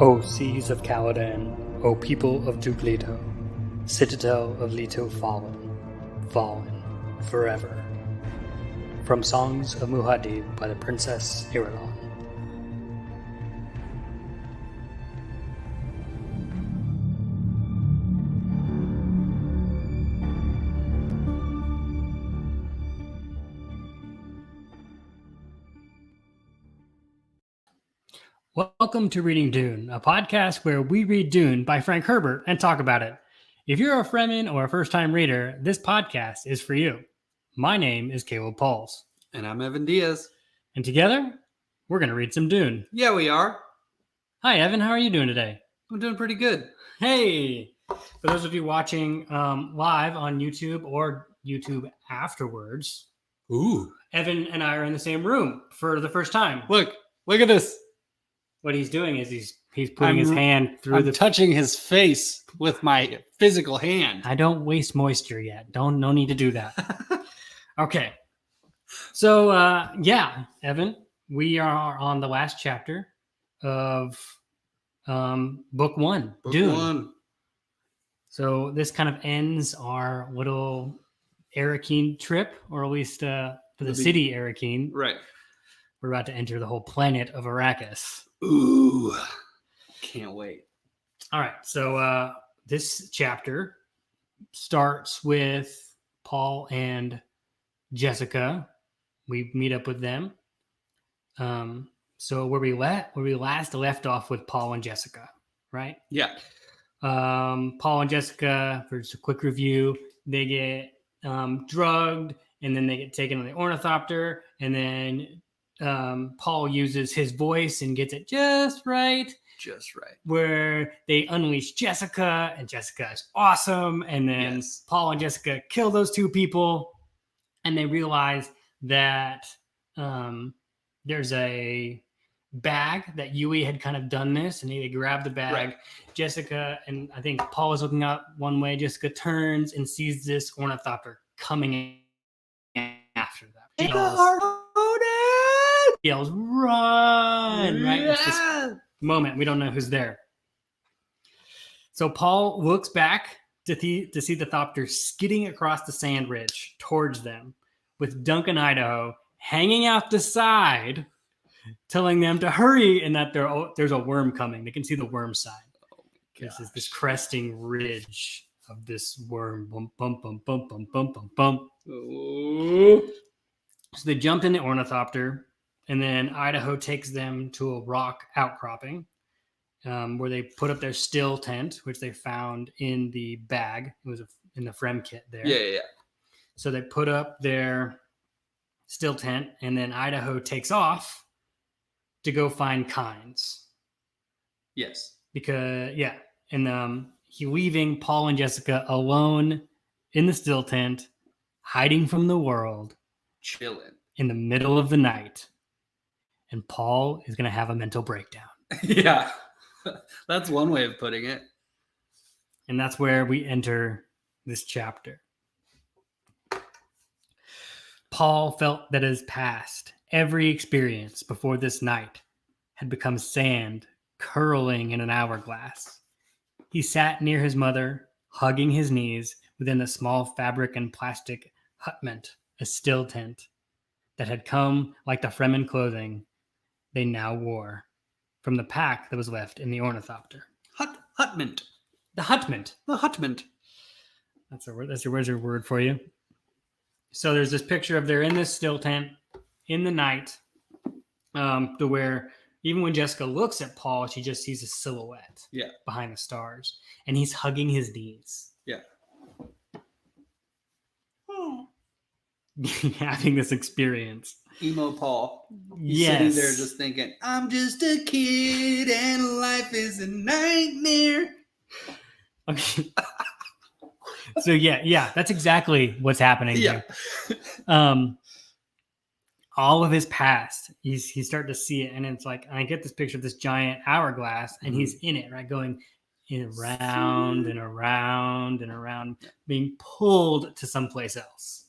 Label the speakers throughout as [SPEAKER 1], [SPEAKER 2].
[SPEAKER 1] O seas of Caladan, O people of Duke Leto, citadel of Leto fallen, fallen, forever. From Songs of Muad'Dib by the Princess Irulan. Welcome to Reading Dune, a podcast where we read Dune by Frank Herbert and talk about it. If you're a Fremen or a first-time reader, this podcast is for you. My name is Caleb Pauls.
[SPEAKER 2] And I'm Evan Diaz.
[SPEAKER 1] And together, we're going to read some Dune.
[SPEAKER 2] Yeah, we are.
[SPEAKER 1] Hi, Evan. How are you doing today?
[SPEAKER 2] I'm doing pretty good.
[SPEAKER 1] Hey! For those of you watching live on YouTube or YouTube afterwards, Evan and I are in the same room for the first time.
[SPEAKER 2] Look at this.
[SPEAKER 1] What he's doing is he's putting his hand through
[SPEAKER 2] I'm touching his face with my physical hand.
[SPEAKER 1] I don't waste moisture yet. No need to do that. Okay. So Evan, we are on the last chapter of book one, Dune.
[SPEAKER 2] Book one.
[SPEAKER 1] So this kind of ends our little Arrakeen trip, or at least the city Arrakeen.
[SPEAKER 2] Right.
[SPEAKER 1] We're about to enter the whole planet of Arrakis.
[SPEAKER 2] Ooh. Can't wait.
[SPEAKER 1] All right. So this chapter starts with Paul and Jessica. We meet up with them. So where we last left off with Paul and Jessica, right?
[SPEAKER 2] Yeah.
[SPEAKER 1] Paul and Jessica, for just a quick review, they get drugged, and then they get taken on the ornithopter, and then Paul uses his voice and gets it just right.
[SPEAKER 2] Just right.
[SPEAKER 1] Where they unleash Jessica, and Jessica is awesome. And then Paul and Jessica kill those two people, and they realize that there's a bag that Yui had kind of done this, and they grab the bag. Right. Jessica, and I think Paul is looking out one way. Jessica turns and sees this ornithopter coming in after them. Yells, run! Right? It's this moment. We don't know who's there. So Paul looks back to see the thopter skidding across the sand ridge towards them, with Duncan, Idaho, hanging out the side, telling them to hurry, and that there's a worm coming. They can see the worm sign. This is this cresting ridge of this worm. Bump, bump, bump, bump, bump, bump, bump, bump.
[SPEAKER 2] Oh.
[SPEAKER 1] So they jump in the ornithopter. And then Idaho takes them to a rock outcropping where they put up their still tent, which they found in the bag. It was in the Frem kit there.
[SPEAKER 2] Yeah.
[SPEAKER 1] So they put up their still tent, and then Idaho takes off to go find Kynes.
[SPEAKER 2] Yes.
[SPEAKER 1] Because, and he leaving Paul and Jessica alone in the still tent, hiding from the world.
[SPEAKER 2] Chilling.
[SPEAKER 1] In the middle of the night. And Paul is going to have a mental breakdown.
[SPEAKER 2] Yeah, that's one way of putting it.
[SPEAKER 1] And that's where we enter this chapter. Paul felt that his past, every experience before this night, had become sand curling in an hourglass. He sat near his mother, hugging his knees within the small fabric and plastic hutment, a still tent, that had come like the Fremen clothing they now wore from the pack that was left in the ornithopter.
[SPEAKER 2] Hutment.
[SPEAKER 1] The hutment.
[SPEAKER 2] The hutment.
[SPEAKER 1] That's a word. That's your word for you. So there's this picture of they're in this still tent in the night, to where even when Jessica looks at Paul, she just sees a silhouette behind the stars, and he's hugging his knees.
[SPEAKER 2] Yeah.
[SPEAKER 1] Having this experience.
[SPEAKER 2] Emo Paul.
[SPEAKER 1] He's
[SPEAKER 2] sitting there just thinking, I'm just a kid and life is a nightmare.
[SPEAKER 1] Okay. So that's exactly what's happening here. All of his past, he's starting to see it, and it's like, I get this picture of this giant hourglass, and he's in it, right, going around and around and around, being pulled to someplace else.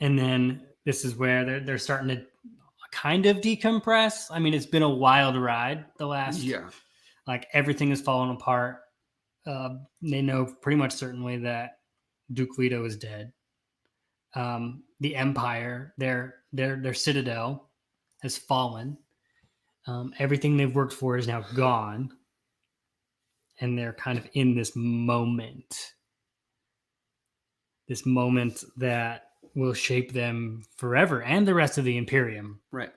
[SPEAKER 1] And then this is where they're starting to kind of decompress. I mean, it's been a wild ride the last, like everything is falling apart. They know pretty much certainly that Duke Leto is dead. The Empire, their citadel has fallen. Everything they've worked for is now gone. And they're kind of in this moment that will shape them forever and the rest of the Imperium.
[SPEAKER 2] Right.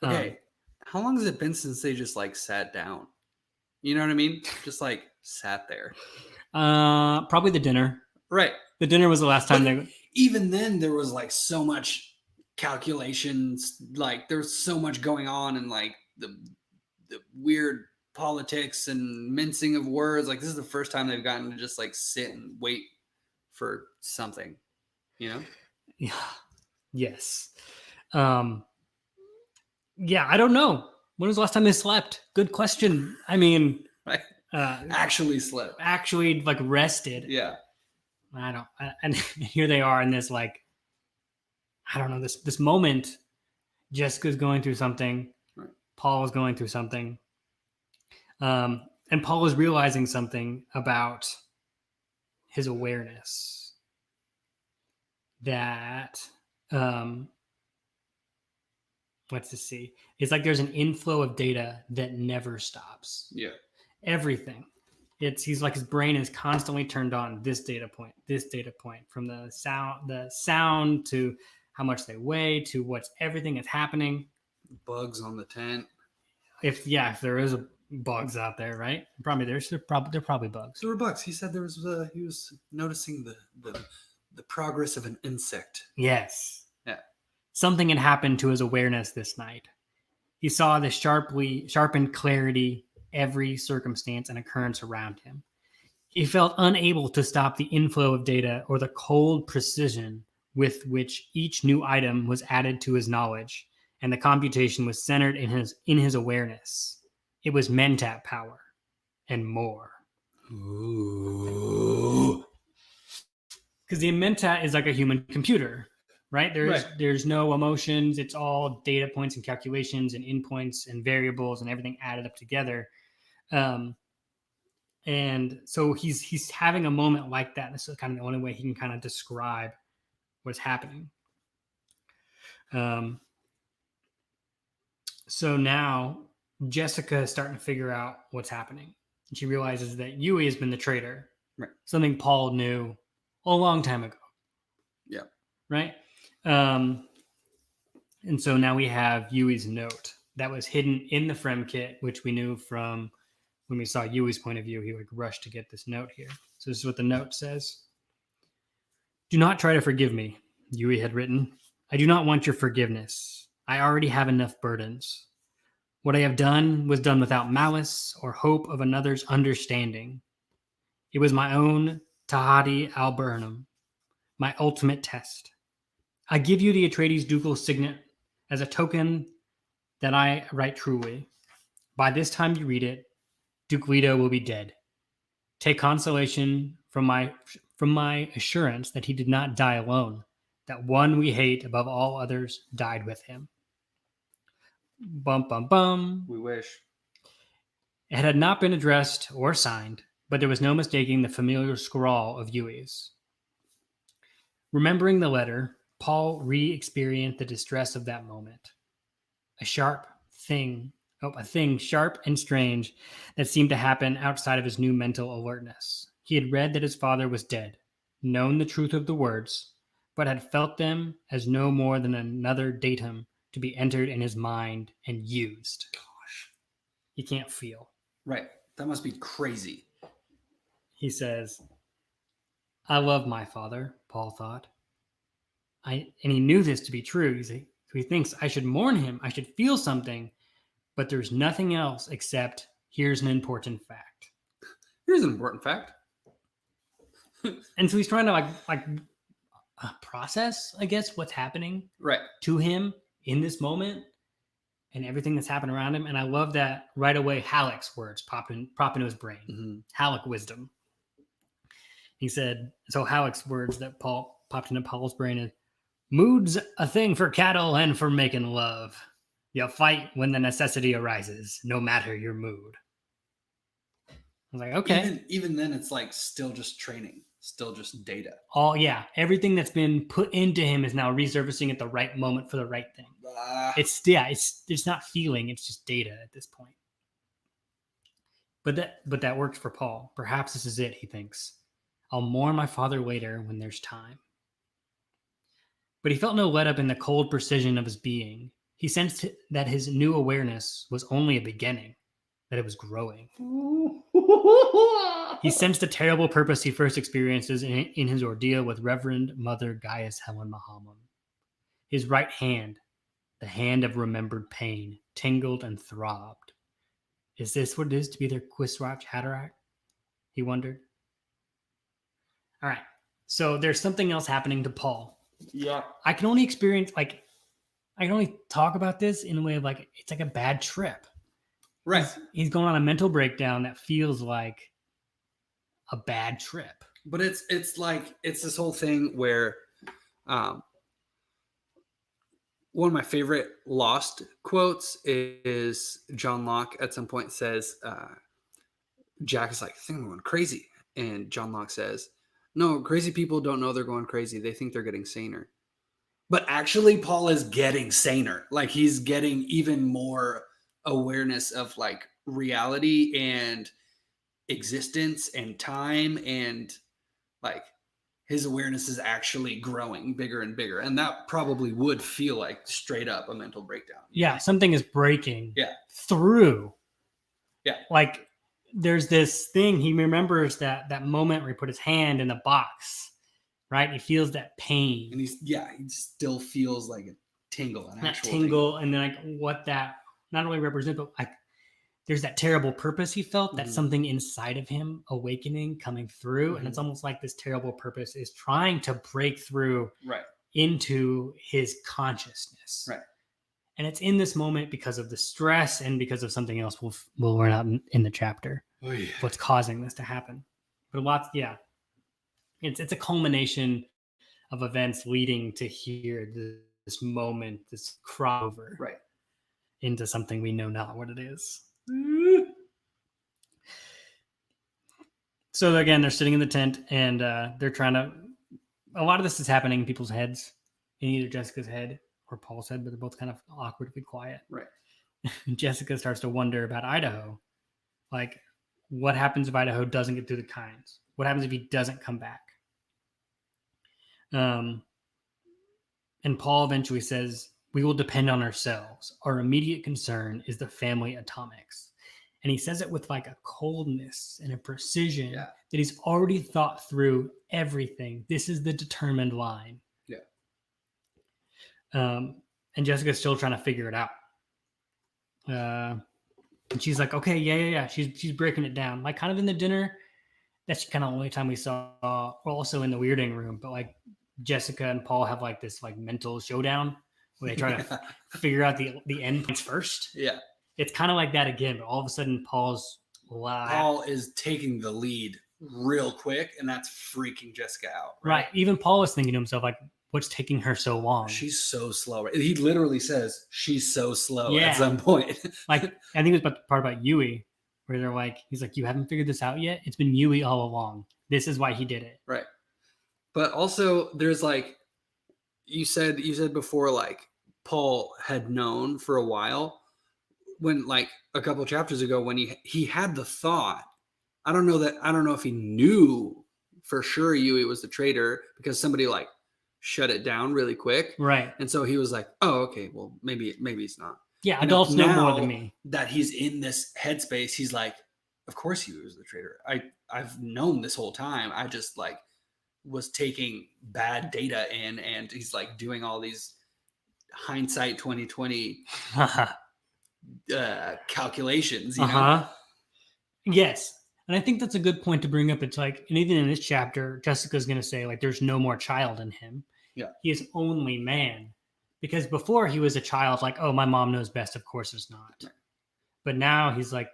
[SPEAKER 2] Okay. How long has it been since they just like sat down? You know what I mean? Just like sat there.
[SPEAKER 1] Probably the dinner.
[SPEAKER 2] Right.
[SPEAKER 1] The dinner was the last time they.
[SPEAKER 2] Even then, there was like so much calculations. Like there's so much going on, and like the weird politics and mincing of words. Like this is the first time they've gotten to just like sit and wait for something. You know?
[SPEAKER 1] Yeah. Yes. Yeah, I don't know. When was the last time they slept? Good question. I mean,
[SPEAKER 2] right. Actually slept.
[SPEAKER 1] Actually, like rested.
[SPEAKER 2] Yeah.
[SPEAKER 1] And here they are in this like, I don't know, this moment. Jessica's going through something. Right. Paul is going through something. And Paul is realizing something about his awareness that let's just see. It's like there's an inflow of data that never stops.
[SPEAKER 2] Yeah.
[SPEAKER 1] Everything. He's like his brain is constantly turned on. This data point, from the sound to how much they weigh to what's everything that's happening.
[SPEAKER 2] Bugs on the tent.
[SPEAKER 1] If there is bugs out there, right? Probably they're probably bugs.
[SPEAKER 2] There were bugs. He said there was. He was noticing the progress of an insect.
[SPEAKER 1] Yes.
[SPEAKER 2] Yeah.
[SPEAKER 1] Something had happened to his awareness this night. He saw the sharpened clarity, every circumstance and occurrence around him. He felt unable to stop the inflow of data or the cold precision with which each new item was added to his knowledge, and the computation was centered in his awareness. It was Mentat power and more.
[SPEAKER 2] Ooh.
[SPEAKER 1] Because the Mentat is like a human computer, right? There's no emotions. It's all data points and calculations and endpoints and variables and everything added up together. And so he's having a moment like that. This is kind of the only way he can kind of describe what's happening. So now Jessica is starting to figure out what's happening. And she realizes that Yui has been the traitor.
[SPEAKER 2] Right.
[SPEAKER 1] Something Paul knew a long time ago.
[SPEAKER 2] Yeah.
[SPEAKER 1] Right? And so now we have Yui's note that was hidden in the Frem kit, which we knew from when we saw Yui's point of view. He like rushed to get this note here. So this is what the note says. Do not try to forgive me, Yui had written. I do not want your forgiveness. I already have enough burdens. What I have done was done without malice or hope of another's understanding. It was my own Tahati Alburnum, my ultimate test. I give you the Atreides ducal signet as a token that I write truly. By this time you read it, Duke Leto will be dead. Take consolation from my assurance that he did not die alone, that one we hate above all others died with him. Bum, bum, bum.
[SPEAKER 2] We wish.
[SPEAKER 1] It had not been addressed or signed, but there was no mistaking the familiar scrawl of Yui's. Remembering the letter, Paul re-experienced the distress of that moment. A thing sharp and strange that seemed to happen outside of his new mental alertness. He had read that his father was dead, known the truth of the words, but had felt them as no more than another datum to be entered in his mind and used. Gosh. He can't feel.
[SPEAKER 2] Right. That must be crazy.
[SPEAKER 1] He says, I love my father, Paul thought. And he knew this to be true. He thinks I should mourn him. I should feel something, but there's nothing else except here's an important fact.
[SPEAKER 2] Here's an important fact.
[SPEAKER 1] And so he's trying to like process, I guess, what's happening to him in this moment and everything that's happened around him. And I love that right away Halleck's words pop into his brain. Mm-hmm. Halleck wisdom. He said, so Halleck's words that popped into Paul's brain is, Mood's a thing for cattle and for making love. You fight when the necessity arises, no matter your mood. I was like, okay.
[SPEAKER 2] Even then, it's like still just training, still just data.
[SPEAKER 1] Everything that's been put into him is now resurfacing at the right moment for the right thing. It's not feeling, it's just data at this point. But that worked for Paul. Perhaps this is it, he thinks. I'll mourn my father later when there's time. But he felt no let up in the cold precision of his being. He sensed that his new awareness was only a beginning, that it was growing. He sensed the terrible purpose he first experiences in his ordeal with Reverend Mother Gaius Helen Mahamon. His right hand, the hand of remembered pain, tingled and throbbed. Is this what it is to be their Quisrach Haderach? He wondered. All right, so there's something else happening to Paul.
[SPEAKER 2] Yeah.
[SPEAKER 1] I can only talk about this in a way of like, it's like a bad trip.
[SPEAKER 2] Right.
[SPEAKER 1] He's going on a mental breakdown that feels like a bad trip.
[SPEAKER 2] But it's this whole thing where one of my favorite Lost quotes is John Locke at some point says, Jack is like, I think I'm going crazy. And John Locke says, no, crazy people don't know they're going crazy. They think they're getting saner. But actually, Paul is getting saner. Like, he's getting even more awareness of like reality and existence and time, and like his awareness is actually growing bigger and bigger. And that probably would feel like straight up a mental breakdown.
[SPEAKER 1] Yeah, something is breaking
[SPEAKER 2] through.
[SPEAKER 1] Yeah. Like, there's this thing, he remembers that moment where he put his hand in the box, right? He feels that pain.
[SPEAKER 2] And he still feels like a tingle.
[SPEAKER 1] That tingle, and then like what that not only represents, but like there's that terrible purpose he felt, that something inside of him awakening, coming through. And it's almost like this terrible purpose is trying to break through into his consciousnness.
[SPEAKER 2] Right.
[SPEAKER 1] And it's in this moment because of the stress and because of something else we'll learn out in the chapter.
[SPEAKER 2] Oh, yeah.
[SPEAKER 1] What's causing this to happen. But it's a culmination of events leading to here, this moment, this crossover into something we know not what it is. So again, they're sitting in the tent and they're trying to, a lot of this is happening in people's heads, in either Jessica's head or Paul's head, but they're both kind of awkwardly quiet.
[SPEAKER 2] Right.
[SPEAKER 1] Jessica starts to wonder about Idaho. Like, what happens if Idaho doesn't get through the Kynes? What happens if he doesn't come back? And Paul eventually says, we will depend on ourselves. Our immediate concern is the family atomics. And he says it with like a coldness and a precision that he's already thought through everything. This is the determined line.
[SPEAKER 2] Yeah.
[SPEAKER 1] And Jessica's still trying to figure it out. And she's like, okay, yeah. She's breaking it down. Like, kind of in the dinner, that's kind of the only time we saw, also in the weirding room, but like Jessica and Paul have like this like mental showdown where they try to figure out the end points first.
[SPEAKER 2] Yeah.
[SPEAKER 1] It's kind of like that again, but all of a sudden Paul is
[SPEAKER 2] taking the lead real quick, and that's freaking Jessica out.
[SPEAKER 1] Right. Even Paul was thinking to himself, like, what's taking her so long?
[SPEAKER 2] She's so slow. He literally says she's so slow at some point.
[SPEAKER 1] Like, I think it was about the part about Yui, where they're like, he's like, you haven't figured this out yet? It's been Yui all along. This is why he did it.
[SPEAKER 2] Right. But also there's like, you said before, like Paul had known for a while, when like a couple of chapters ago, when he had the thought, I don't know if he knew for sure Yui was the traitor, because somebody like shut it down really quick.
[SPEAKER 1] Right.
[SPEAKER 2] And so he was like, oh, okay, well, maybe it's not.
[SPEAKER 1] Yeah, adults know more than me.
[SPEAKER 2] That he's in this headspace, he's like, of course he was the traitor. I've known this whole time. I just like was taking bad data in, and he's like doing all these hindsight 2020 calculations, you know?
[SPEAKER 1] Yes. And I think that's a good point to bring up. It's like, and even in this chapter, Jessica's going to say, like, there's no more child in him.
[SPEAKER 2] Yeah.
[SPEAKER 1] He is only man. Because before he was a child, like, oh, my mom knows best. Of course it's not. Right. But now he's like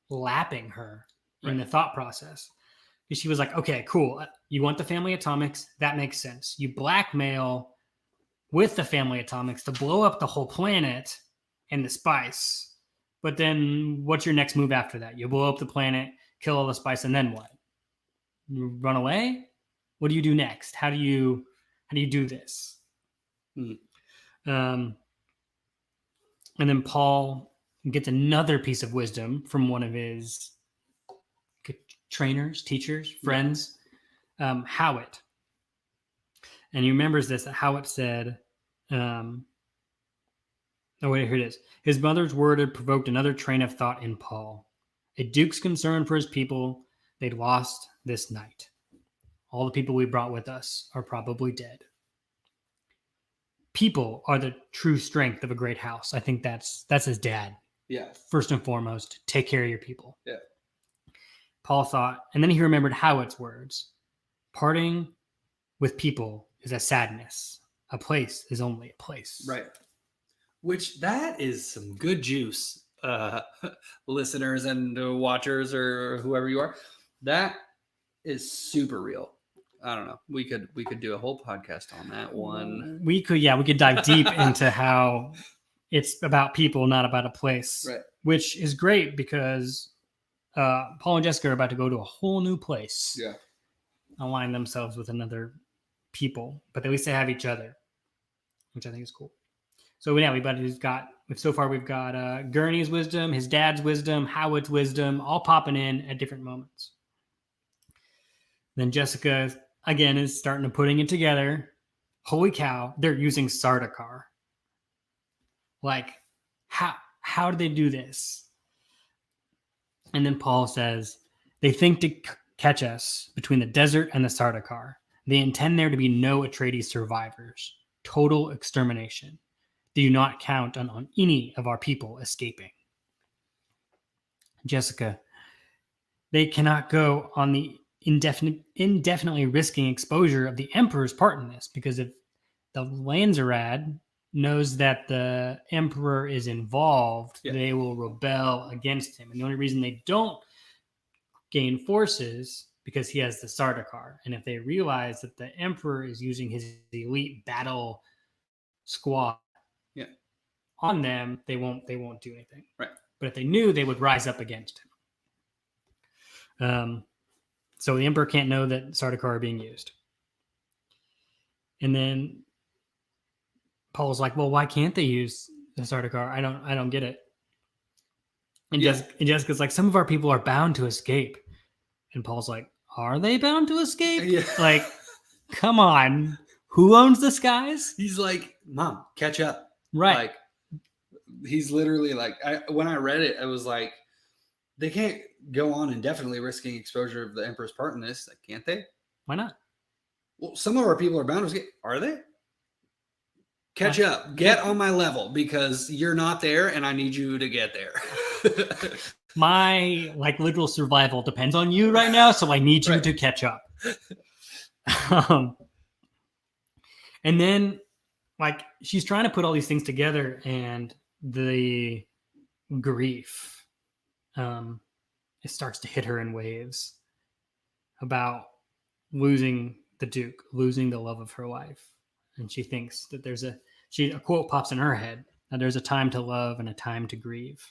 [SPEAKER 1] lapping her in the thought process. Because she was like, okay, cool. You want the family atomics? That makes sense. You blackmail with the family atomics to blow up the whole planet and the spice. But then what's your next move after that? You blow up the planet, kill all the spice, and then what? You run away? What do you do next? How do you do this? And then Paul gets another piece of wisdom from one of his trainers, teachers, friends, Howitt. And he remembers this, that Howitt said, here it is. His mother's word had provoked another train of thought in Paul. A duke's concern for his people they'd lost this night. All the people we brought with us are probably dead. People are the true strength of a great house. I think that's his dad.
[SPEAKER 2] Yeah.
[SPEAKER 1] First and foremost, take care of your people.
[SPEAKER 2] Yeah.
[SPEAKER 1] Paul thought, and then he remembered Howitt's words. Parting with people is a sadness. A place is only a place.
[SPEAKER 2] Right. Which that is some good juice, listeners and watchers or whoever you are. That is super real. I don't know. We could do a whole podcast on that one.
[SPEAKER 1] We could dive deep into how it's about people, not about a place.
[SPEAKER 2] Right.
[SPEAKER 1] Which is great because Paul and Jessica are about to go to a whole new place.
[SPEAKER 2] Yeah.
[SPEAKER 1] Align themselves with another people, but at least they have each other, which I think is cool. So yeah, we've got Gurney's wisdom, his dad's wisdom, Howard's wisdom, all popping in at different moments. Then Jessica again is starting to putting it together. Holy cow, they're using Sardaukar. Like, how did they do this? And then Paul says, they think to catch us between the desert and the Sardaukar. They intend there to be no Atreides survivors. Total extermination. They do not count on any of our people escaping. Jessica, they cannot go on the indefinitely risking exposure of the Emperor's part in this, because if the Lanzarad knows that the Emperor is involved, they will rebel against him. And the only reason they don't gain forces because he has the Sardaukar. And if they realize that the Emperor is using his elite battle squad on them, they won't do anything.
[SPEAKER 2] Right.
[SPEAKER 1] But if they knew, they would rise up against him. So the Emperor can't know that Sardaukar are being used. And then Paul's like, well, why can't they use the Sardaukar? I don't get it. And Jessica's like, some of our people are bound to escape. And Paul's like, are they bound to escape?
[SPEAKER 2] Yeah.
[SPEAKER 1] Like, come on. Who owns the skies?
[SPEAKER 2] He's like, Mom, catch up.
[SPEAKER 1] Right.
[SPEAKER 2] Like, he's literally like, when I read it, I was like, they can't go on indefinitely risking exposure of the Emperor's part in this. Like, can't they?
[SPEAKER 1] Why not?
[SPEAKER 2] Well, some of our people are bound to escape. Are they? Catch up. Get on my level because you're not there and I need you to get there.
[SPEAKER 1] My literal survival depends on you right now, so I need you to catch up. And then she's trying to put all these things together, and the grief it starts to hit her in waves about losing the Duke, losing the love of her life. And she thinks that a quote pops in her head, that there's a time to love and a time to grieve.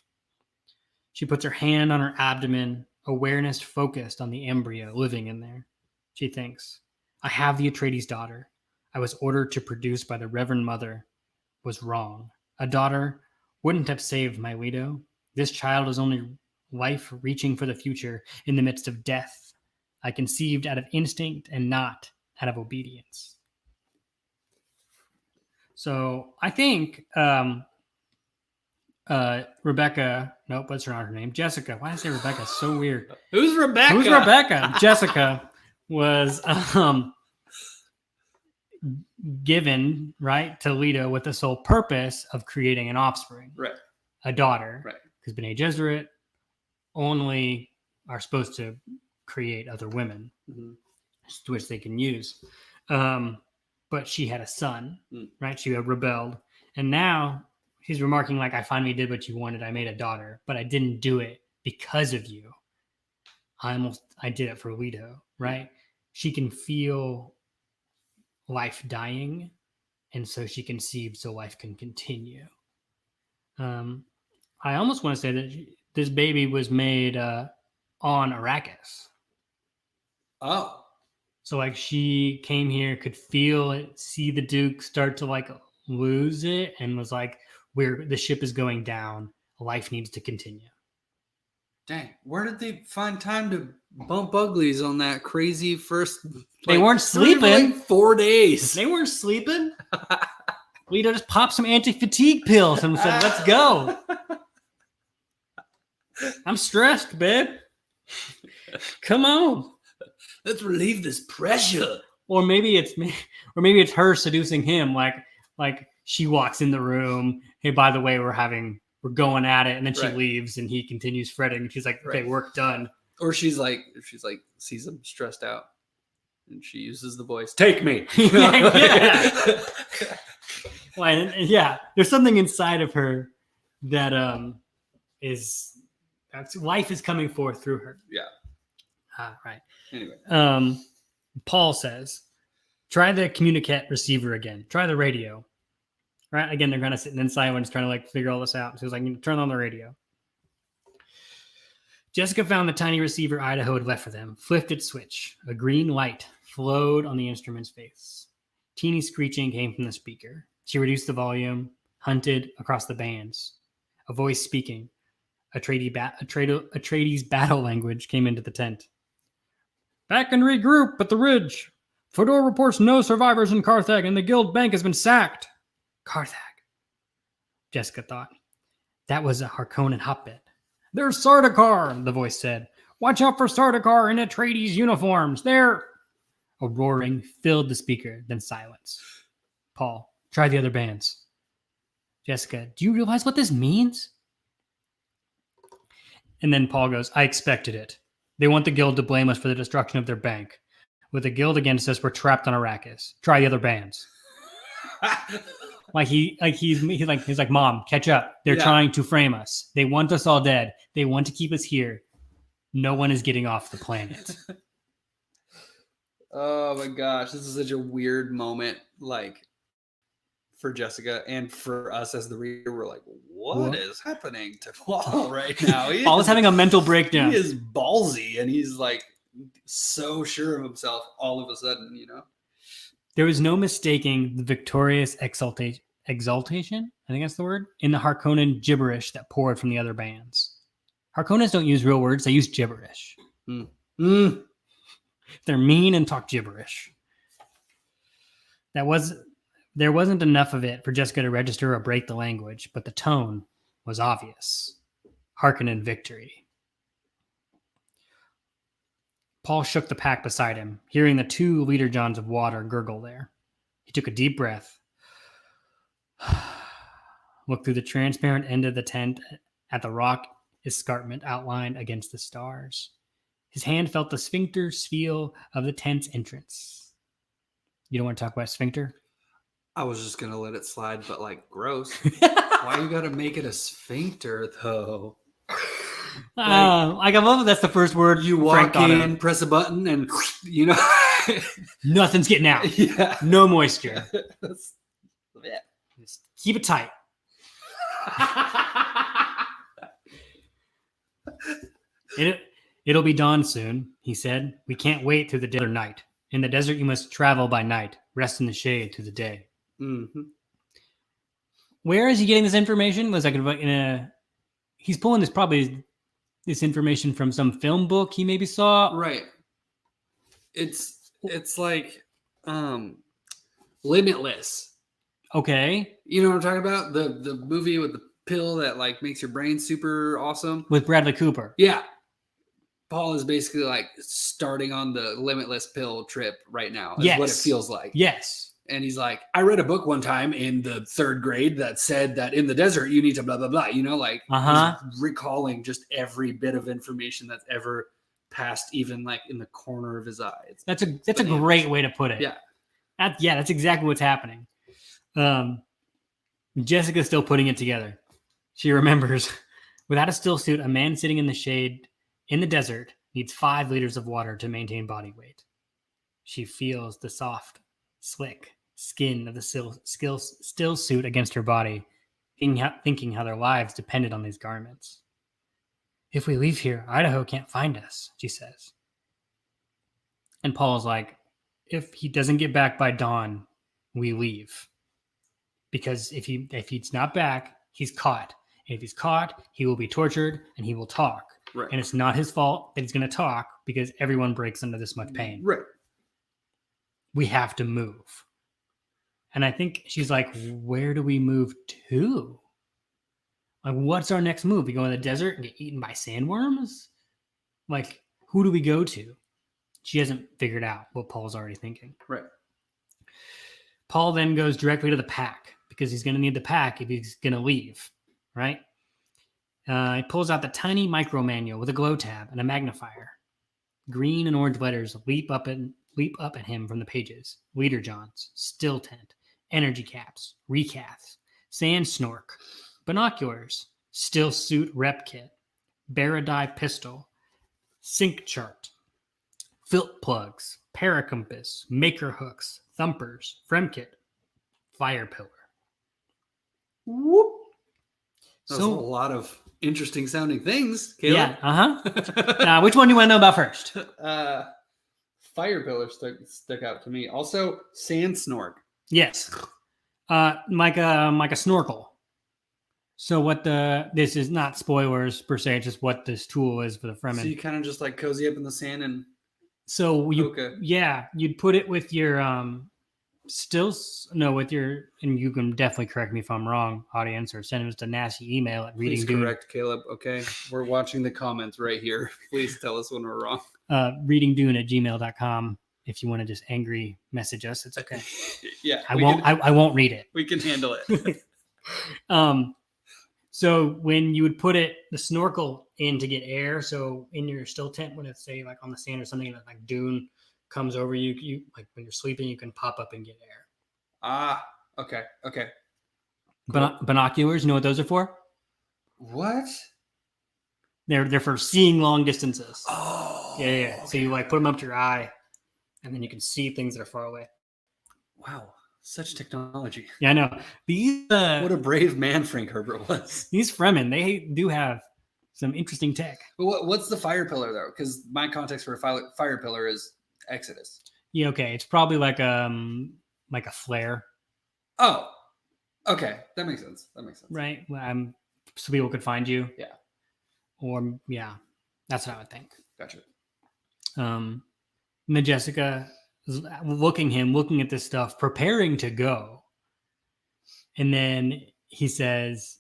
[SPEAKER 1] She puts her hand on her abdomen, awareness focused on the embryo living in there. She thinks, I have the Atreides daughter. I was ordered to produce by the Reverend Mother. Was wrong. A daughter wouldn't have saved my Leto. This child is only life reaching for the future in the midst of death. I conceived out of instinct and not out of obedience. So I think Rebecca, nope, that's not her name. Jessica. Why did I say Rebecca? It's so weird.
[SPEAKER 2] Who's Rebecca?
[SPEAKER 1] Who's Rebecca? Jessica was given, right, to Leto with the sole purpose of creating an offspring.
[SPEAKER 2] Right.
[SPEAKER 3] a daughter.
[SPEAKER 2] Right.
[SPEAKER 3] Because Bene Gesserit only are supposed to create other women, which they can use. But she had a son, right? She had rebelled. And now she's remarking, like, I finally did what you wanted. I made a daughter, but I didn't do it because of you. I did it for Leto, right? She can feel life dying and so she conceives so life can continue. I almost want to say that this baby was made on Arrakeen.
[SPEAKER 2] Oh.
[SPEAKER 3] So like she came here, could feel it, see the Duke start to like lose it, and was like, the ship is going down. Life needs to continue.
[SPEAKER 2] Dang, where did they find time to bump uglies on that crazy first?
[SPEAKER 3] They weren't sleeping.
[SPEAKER 2] 4 days.
[SPEAKER 3] They weren't sleeping. Lita just popped some anti-fatigue pills and said, "Let's go." I'm stressed, babe. Come on.
[SPEAKER 2] Let's relieve this pressure.
[SPEAKER 3] Or maybe it's her seducing him. Like she walks in the room. Hey, by the way, we're going at it, and then she leaves, and he continues fretting. She's like, "Okay, work done."
[SPEAKER 2] Or she's like sees him stressed out, and she uses the voice, "Take me."
[SPEAKER 3] Yeah. Well, and yeah, there's something inside of her that life is coming forth through her.
[SPEAKER 2] Yeah.
[SPEAKER 3] Right.
[SPEAKER 2] Anyway.
[SPEAKER 3] Paul says, try the communicate receiver again. Try the radio. Right? Again, they're kind of sitting in silence trying to like figure all this out. So he's like, turn on the radio. Jessica found the tiny receiver Idaho had left for them, flipped its switch. A green light flowed on the instrument's face. Teeny screeching came from the speaker. She reduced the volume, hunted across the bands. A voice speaking. Atreides battle language came into the tent. Back and regroup at the ridge. Fedor reports no survivors in Carthag, and the guild bank has been sacked. Carthag, Jessica thought. That was a Harkonnen hotbed. There's Sardaukar, the voice said. Watch out for Sardaukar in Atreides uniforms. There. A roaring filled the speaker, then silence. Paul, try the other bands. Jessica, do you realize what this means? And then Paul goes, I expected it. They want the guild to blame us for the destruction of their bank. With the guild against us, we're trapped on Arrakeen. Try the other bands. He's like, Mom, catch up. They're trying to frame us. They want us all dead. They want to keep us here. No one is getting off the planet.
[SPEAKER 2] Oh my gosh, this is such a weird moment, like for Jessica and for us as the reader. We're like, what is happening to Paul right now?
[SPEAKER 3] Paul is having a mental breakdown.
[SPEAKER 2] He is ballsy, and he's like so sure of himself all of a sudden, you know.
[SPEAKER 3] There was no mistaking the victorious exaltation, I think that's the word, in the Harkonnen gibberish that poured from the other bands. Harkonnens don't use real words, they use gibberish. They're mean and talk gibberish. There wasn't enough of it for Jessica to register or break the language, but the tone was obvious. Harkonnen victory. Paul shook the pack beside him, hearing the 2 liter johns of water gurgle there. He took a deep breath, looked through the transparent end of the tent at the rock escarpment outlined against the stars. His hand felt the sphincter feel of the tent's entrance. You don't want to talk about sphincter?
[SPEAKER 2] I was just going to let it slide, but like, gross. Why you got to make it a sphincter, though?
[SPEAKER 3] I love that that's the first word.
[SPEAKER 2] You walk in, press a button, and you know.
[SPEAKER 3] Nothing's getting out.
[SPEAKER 2] Yeah.
[SPEAKER 3] No moisture. Just keep it tight. It'll be dawn soon, he said. We can't wait through the desert night. In the desert, you must travel by night, rest in the shade through the day.
[SPEAKER 2] Mm-hmm.
[SPEAKER 3] Where is he getting this information? Was like he's pulling this information from some film book he maybe saw.
[SPEAKER 2] Right. It's like Limitless.
[SPEAKER 3] Okay.
[SPEAKER 2] You know what I'm talking about? The movie with the pill that like makes your brain super awesome.
[SPEAKER 3] With Bradley Cooper.
[SPEAKER 2] Yeah. Paul is basically like starting on the Limitless pill trip right now. Is what it feels like.
[SPEAKER 3] Yes.
[SPEAKER 2] And he's like, I read a book one time in the 3rd grade that said that in the desert you need to blah blah blah. You know, like he's recalling just every bit of information that's ever passed, even like in the corner of his eye. That's
[SPEAKER 3] a great way to put it.
[SPEAKER 2] Yeah.
[SPEAKER 3] That's exactly what's happening. Jessica's still putting it together. She remembers, without a still suit, a man sitting in the shade in the desert needs 5 liters of water to maintain body weight. She feels the soft, slick skin of the still suit against her body, thinking how their lives depended on these garments. If we leave here, Idaho can't find us, she says. And Paul's like, if he doesn't get back by dawn, we leave. Because if he's not back, he's caught. And if he's caught, he will be tortured and he will talk.
[SPEAKER 2] Right.
[SPEAKER 3] And it's not his fault that he's going to talk because everyone breaks under this much pain.
[SPEAKER 2] Right.
[SPEAKER 3] We have to move. And I think she's like, where do we move to? Like, what's our next move? We go in the desert and get eaten by sandworms? Like, who do we go to? She hasn't figured out what Paul's already thinking.
[SPEAKER 2] Right.
[SPEAKER 3] Paul then goes directly to the pack because he's going to need the pack if he's going to leave, right? He pulls out the tiny micro manual with a glow tab and a magnifier. Green and orange letters leap up at him from the pages. Leader Johns, still tent, energy caps, recasts, sand snork, binoculars, still suit rep kit, Barradai pistol, sync chart, filt plugs, paracompass, maker hooks, thumpers, fremkit, fire pillar.
[SPEAKER 2] Whoop. That's
[SPEAKER 3] So-
[SPEAKER 2] a lot of interesting sounding things, Caleb.
[SPEAKER 3] Yeah, uh-huh. Now, which one do you want to know about first?
[SPEAKER 2] Fire pillar stuck out to me. Also, sand snork.
[SPEAKER 3] Yes. Like a snorkel. So this is not spoilers per se, it's just what this tool is for the Fremen.
[SPEAKER 2] So you kind of just like cozy up in the sand and
[SPEAKER 3] So
[SPEAKER 2] okay.
[SPEAKER 3] you'd put it with your and you can definitely correct me if I'm wrong, audience, or send us a nasty email at
[SPEAKER 2] Please
[SPEAKER 3] reading
[SPEAKER 2] correct Caleb. Okay, we're watching the comments right here. Please tell us when we're wrong.
[SPEAKER 3] readingdune@gmail.com. If you want to just angry message us, it's okay.
[SPEAKER 2] Yeah,
[SPEAKER 3] I won't read it.
[SPEAKER 2] We can handle it.
[SPEAKER 3] So when you would put the snorkel in to get air, so in your still tent, when it's say like on the sand or something like Dune comes over you like when you're sleeping, you can pop up and get air.
[SPEAKER 2] Ah, okay.
[SPEAKER 3] Binoculars, you know what those are for?
[SPEAKER 2] What?
[SPEAKER 3] They're for seeing long distances.
[SPEAKER 2] Oh,
[SPEAKER 3] Yeah.
[SPEAKER 2] okay.
[SPEAKER 3] So you like put them up to your eye, and then you can see things that are far away.
[SPEAKER 2] Wow, such technology.
[SPEAKER 3] Yeah, I know. These
[SPEAKER 2] What a brave man Frank Herbert was.
[SPEAKER 3] these Fremen, they do have some interesting tech.
[SPEAKER 2] But what's the fire pillar though? Because my context for a fire pillar is Exodus.
[SPEAKER 3] Yeah, okay. It's probably like a flare,
[SPEAKER 2] Oh, okay, that makes sense.
[SPEAKER 3] right? So people could find you.
[SPEAKER 2] Yeah.
[SPEAKER 3] Or yeah, that's what I would think.
[SPEAKER 2] Gotcha.
[SPEAKER 3] And then Jessica is looking at this stuff, preparing to go. And then she says,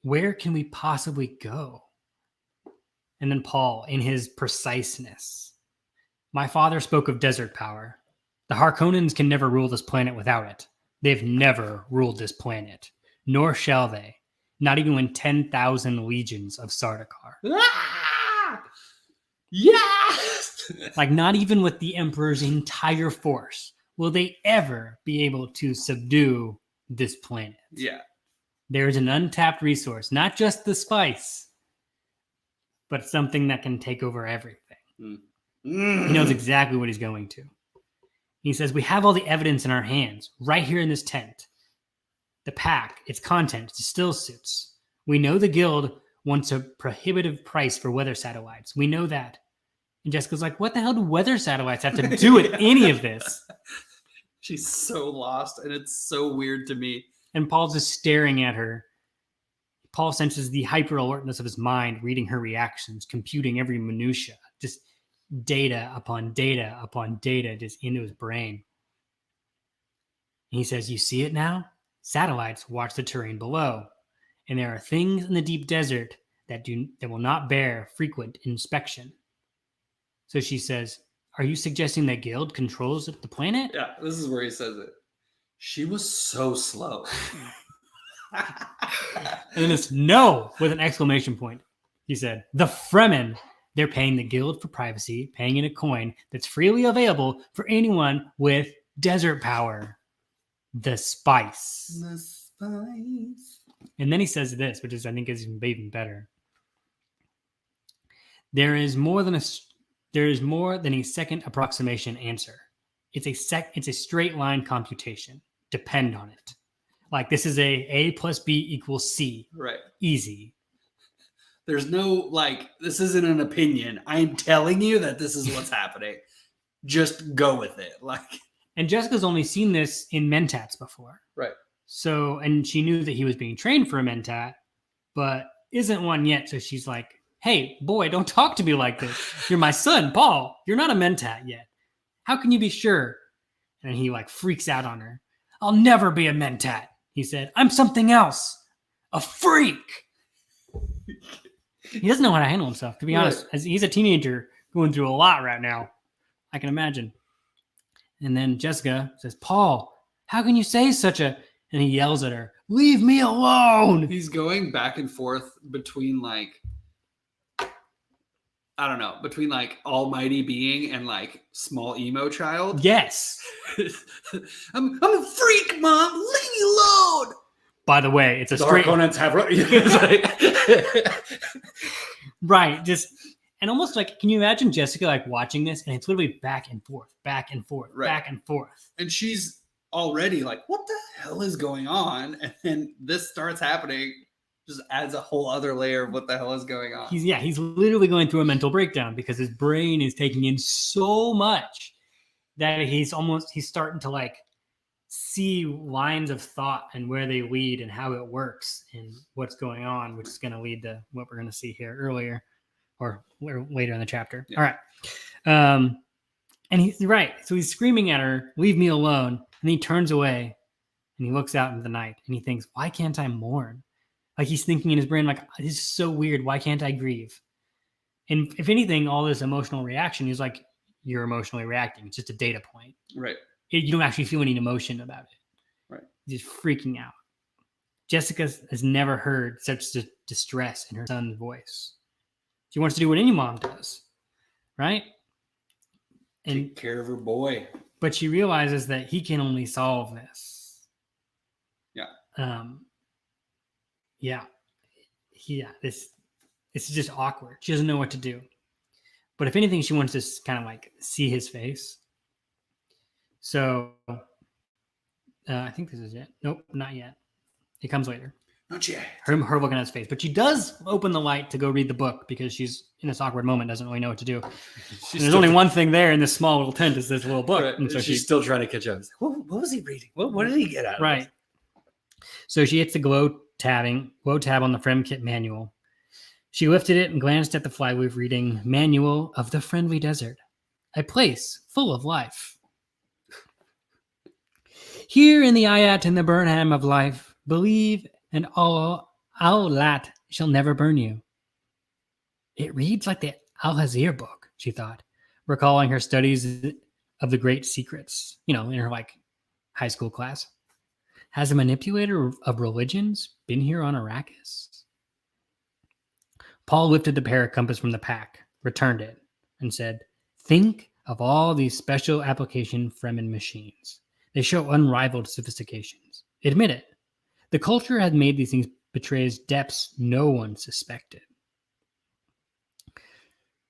[SPEAKER 3] where can we possibly go? And then Paul, in his preciseness, my father spoke of desert power. The Harkonnens can never rule this planet without it. They've never ruled this planet, nor shall they, not even when 10,000 legions of Sardaukar.
[SPEAKER 2] Ah! Yes!
[SPEAKER 3] Like, not even with the Emperor's entire force will they ever be able to subdue this planet.
[SPEAKER 2] Yeah.
[SPEAKER 3] There is an untapped resource, not just the spice, but something that can take over everything. He knows exactly what he's going to. He says, we have all the evidence in our hands, right here in this tent. The pack, its contents, the still suits. We know the guild wants a prohibitive price for weather satellites. We know that. And Jessica's like, what the hell do weather satellites have to do with any of this?
[SPEAKER 2] She's so lost, and it's so weird to me.
[SPEAKER 3] And Paul's just staring at her. Paul senses the hyper alertness of his mind, reading her reactions, computing every minutia, just data upon data upon data just into his brain. And he says, you see it now? Satellites watch the terrain below. And there are things in the deep desert that will not bear frequent inspection. So she says, are you suggesting that Guild controls the planet?
[SPEAKER 2] Yeah, this is where he says it. She was so slow.
[SPEAKER 3] And then it's no with an exclamation point. He said, the Fremen, they're paying the Guild for privacy, paying in a coin that's freely available for anyone with desert power. The spice.
[SPEAKER 2] The spice.
[SPEAKER 3] And then he says this, which is, I think, is even better. There is more than a second approximation answer. it's a straight line computation. Depend on it. Like this is A plus B equals C.
[SPEAKER 2] Right.
[SPEAKER 3] Easy.
[SPEAKER 2] There's no like, this isn't an opinion. I'm telling you that this is what's happening. Just go with it. Like,
[SPEAKER 3] and Jessica's only seen this in mentats before.
[SPEAKER 2] right.
[SPEAKER 3] So, and she knew that he was being trained for a mentat, but isn't one yet. So she's like, hey, boy, don't talk to me like this. You're my son, Paul. You're not a mentat yet. How can you be sure? And he like freaks out on her. I'll never be a mentat, he said. I'm something else. A freak. He doesn't know how to handle himself, to be honest. As he's a teenager going through a lot right now. I can imagine. And then Jessica says, Paul, how can you say such a... And he yells at her, leave me alone.
[SPEAKER 2] He's going back and forth between like, I don't know, between like almighty being and like small emo child.
[SPEAKER 3] Yes.
[SPEAKER 2] I'm a freak, Mom. Leave me alone.
[SPEAKER 3] By the way, it's a
[SPEAKER 2] The
[SPEAKER 3] straight...
[SPEAKER 2] Harkonnens have...
[SPEAKER 3] Right. Just... And almost like, can you imagine Jessica like watching this and it's literally back and forth, back and forth,
[SPEAKER 2] Right.
[SPEAKER 3] back and forth.
[SPEAKER 2] And she's already like, what the hell is going on? And then this starts happening, just adds a whole other layer of what the hell is going on.
[SPEAKER 3] He's literally going through a mental breakdown because his brain is taking in so much that he's starting to like see lines of thought and where they lead and how it works and what's going on, which is going to lead to what we're going to see here earlier or later in the chapter. Yeah. All right. And he's right. So he's screaming at her, leave me alone. And he turns away and he looks out into the night and he thinks, why can't I mourn? Like he's thinking in his brain, like, this is so weird. Why can't I grieve? And if anything, all this emotional reaction is like, you're emotionally reacting. It's just a data point.
[SPEAKER 2] Right.
[SPEAKER 3] You don't actually feel any emotion about it.
[SPEAKER 2] Right.
[SPEAKER 3] Just freaking out. Jessica has never heard such distress in her son's voice. She wants to do what any mom does. Right? And
[SPEAKER 2] take care of her boy.
[SPEAKER 3] But she realizes that he can only solve this.
[SPEAKER 2] Yeah.
[SPEAKER 3] This is just awkward. She doesn't know what to do. But if anything, she wants to kind of like see his face. So I think this is it. Nope, not yet. It comes later.
[SPEAKER 2] Not yet.
[SPEAKER 3] Her looking at his face. But she does open the light to go read the book because she's in this awkward moment, doesn't really know what to do. There's only one thing there in this small little tent is this little book.
[SPEAKER 2] Right.
[SPEAKER 3] And so
[SPEAKER 2] she's still trying to catch up. What was he reading? What did he get out of
[SPEAKER 3] right.
[SPEAKER 2] this?
[SPEAKER 3] So she hits the glow tab on the Frem Kit manual. She lifted it and glanced at the flyleaf reading, Manual of the Friendly Desert, a place full of life. Here in the Ayat and the Burnham of life, believe and Al-Lat shall never burn you. It reads like the Al-Hazir book, she thought, recalling her studies of the great secrets, in her like high school class. Has a manipulator of religions been here on Arrakis? Paul lifted the para compass from the pack, returned it, and said, think of all these special application Fremen machines. They show unrivaled sophistications. Admit it. The culture had made these things betrays depths no one suspected.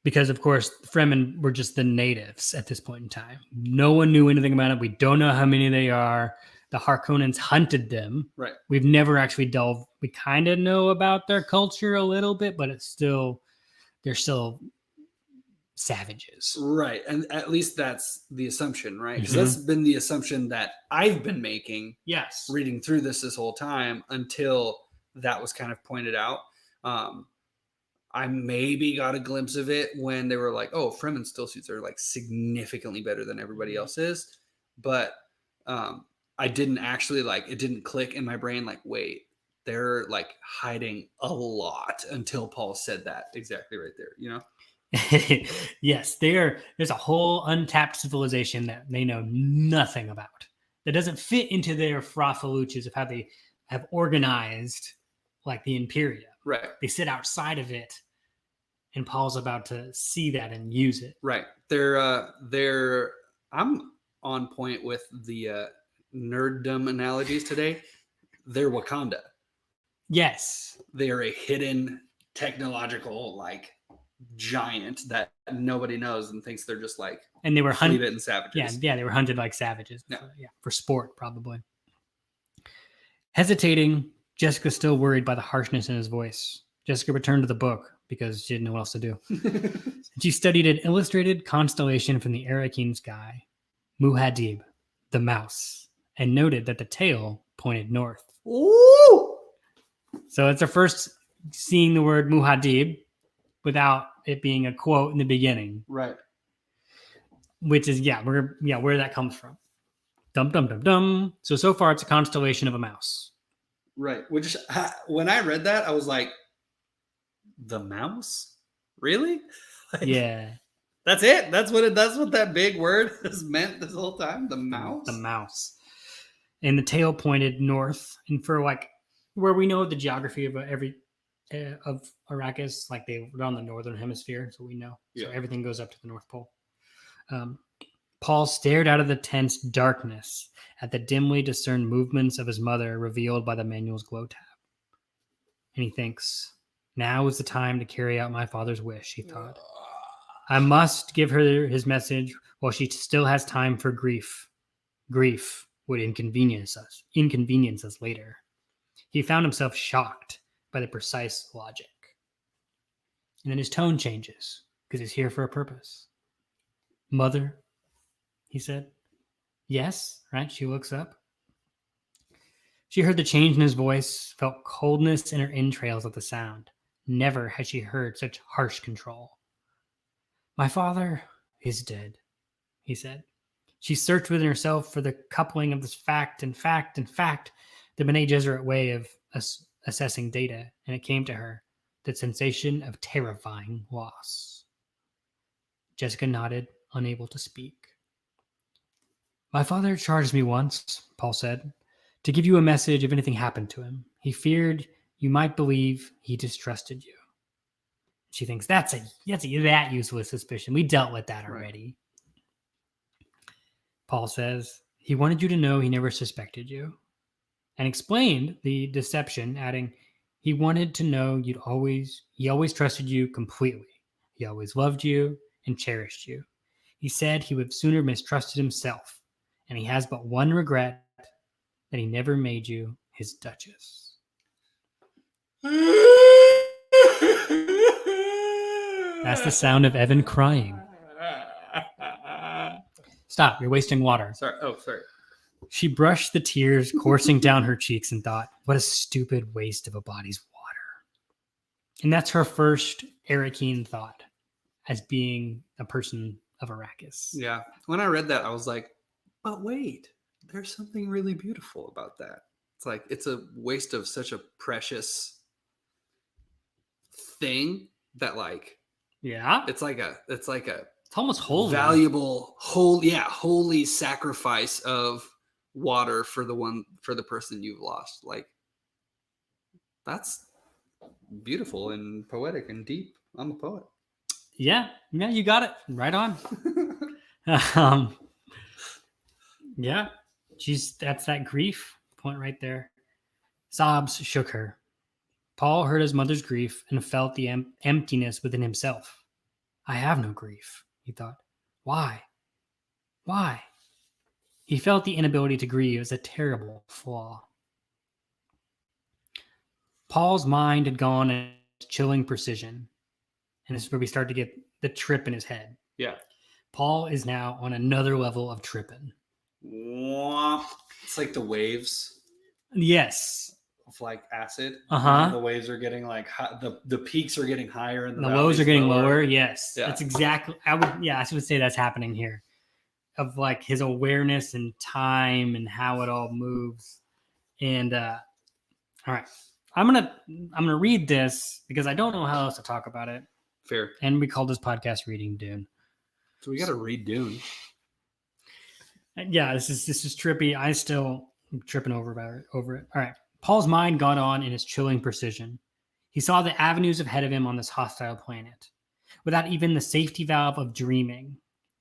[SPEAKER 3] Because, of course, Fremen were just the natives at this point in time. No one knew anything about it. We don't know how many they are. The Harkonnens hunted them.
[SPEAKER 2] Right.
[SPEAKER 3] We've never actually delved. We kind of know about their culture a little bit, but they're still savages.
[SPEAKER 2] Right. And at least that's the assumption, right? Because that's been the assumption that I've been making.
[SPEAKER 3] Yes.
[SPEAKER 2] Reading through this whole time until that was kind of pointed out. I maybe got a glimpse of it when they were like, oh, Fremen still suits are like significantly better than everybody else is. But I didn't actually it didn't click in my brain like, wait, they're like hiding a lot until Paul said that exactly right there,
[SPEAKER 3] Yes, there's a whole untapped civilization that they know nothing about. That doesn't fit into their fraffaluches of how they have organized like the Imperia.
[SPEAKER 2] Right.
[SPEAKER 3] They sit outside of it, and Paul's about to see that and use it.
[SPEAKER 2] Right. I'm on point with the nerddom analogies today. They're Wakanda.
[SPEAKER 3] Yes.
[SPEAKER 2] They are a hidden technological giant that nobody knows and thinks they're just like
[SPEAKER 3] And they were hunted.
[SPEAKER 2] flea-bitten savages.
[SPEAKER 3] Yeah, they were hunted like savages.
[SPEAKER 2] Yeah.
[SPEAKER 3] For sport, probably. Hesitating, Jessica still worried by the harshness in his voice. Jessica returned to the book because she didn't know what else to do. She studied an illustrated constellation from the Arrakeen sky, Muad'Dib, the mouse, and noted that the tail pointed north.
[SPEAKER 2] Ooh!
[SPEAKER 3] So it's our first seeing the word Muad'Dib without it being a quote in the beginning,
[SPEAKER 2] Right.
[SPEAKER 3] which is where that comes from. Dum dum dum dum. So far it's a constellation of a mouse.
[SPEAKER 2] Right. Which when I read that, I was like, the mouse? Really? Like,
[SPEAKER 3] Yeah,
[SPEAKER 2] That's it. That's what that big word has meant this whole time. The mouse.
[SPEAKER 3] the mouse, and the tail pointed north. And for like where we know the geography of of Arrakis, like they're on the northern hemisphere, so we know. So
[SPEAKER 2] Yeah.
[SPEAKER 3] everything goes up to the North Pole. Paul stared out of the tense darkness at the dimly discerned movements of his mother revealed by the manual's glow tab. And he thinks, now is the time to carry out my father's wish, he thought. I must give her his message while she still has time for grief. Grief would inconvenience us later. He found himself shocked by the precise logic. And then his tone changes because he's here for a purpose. Mother, he said. Yes, right? She looks up. She heard the change in his voice, felt coldness in her entrails at the sound. Never had she heard such harsh control. My father is dead, he said. She searched within herself for the coupling of this fact, the Bene Gesserit way of assessing data, and it came to her, the sensation of terrifying loss. Jessica nodded, unable to speak. My father charged me once, Paul said, to give you a message if anything happened to him. He feared you might believe he distrusted you. She thinks that's that useless suspicion. We dealt with that already. Right. Paul says, he wanted you to know he never suspected you, and explained the deception, adding, he wanted to know he always trusted you completely. He always loved you and cherished you. He said he would sooner mistrusted himself, and he has but one regret, that he never made you his duchess. That's the sound of Evan crying. Stop, you're wasting water.
[SPEAKER 2] Sorry. Oh, sorry.
[SPEAKER 3] She brushed the tears coursing down her cheeks and thought, what a stupid waste of a body's water. And that's her first Arrakeen thought as being a person of Arrakis.
[SPEAKER 2] Yeah. When I read that, I was like, but wait, there's something really beautiful about that. It's like, it's a waste of such a precious thing that like,
[SPEAKER 3] yeah,
[SPEAKER 2] it's
[SPEAKER 3] almost holy,
[SPEAKER 2] valuable, holy sacrifice of water for the person you've lost. Like, that's beautiful and poetic and deep. I'm a poet.
[SPEAKER 3] Yeah, you got it right on. Yeah, that's that grief point right there. Sobs shook her. Paul heard his mother's grief and felt the emptiness within himself. I have no grief, he thought. Why? He felt the inability to grieve as a terrible flaw. Paul's mind had gone at chilling precision. And this is where we start to get the trip in his head.
[SPEAKER 2] Yeah.
[SPEAKER 3] Paul is now on another level of tripping.
[SPEAKER 2] It's like the waves.
[SPEAKER 3] Yes.
[SPEAKER 2] Of like acid.
[SPEAKER 3] Uh-huh.
[SPEAKER 2] The waves are getting like the peaks are getting higher and
[SPEAKER 3] the lows are getting lower. Yes.
[SPEAKER 2] Yeah.
[SPEAKER 3] That's exactly I would say that's happening here. Of like his awareness and time and how it all moves. And all right. I'm gonna read this because I don't know how else to talk about it.
[SPEAKER 2] Fair.
[SPEAKER 3] And we call this podcast Reading Dune.
[SPEAKER 2] So we gotta read Dune.
[SPEAKER 3] Yeah, this is trippy. I still am tripping over it. All right. Paul's mind got on in its chilling precision. He saw the avenues ahead of him on this hostile planet. Without even the safety valve of dreaming,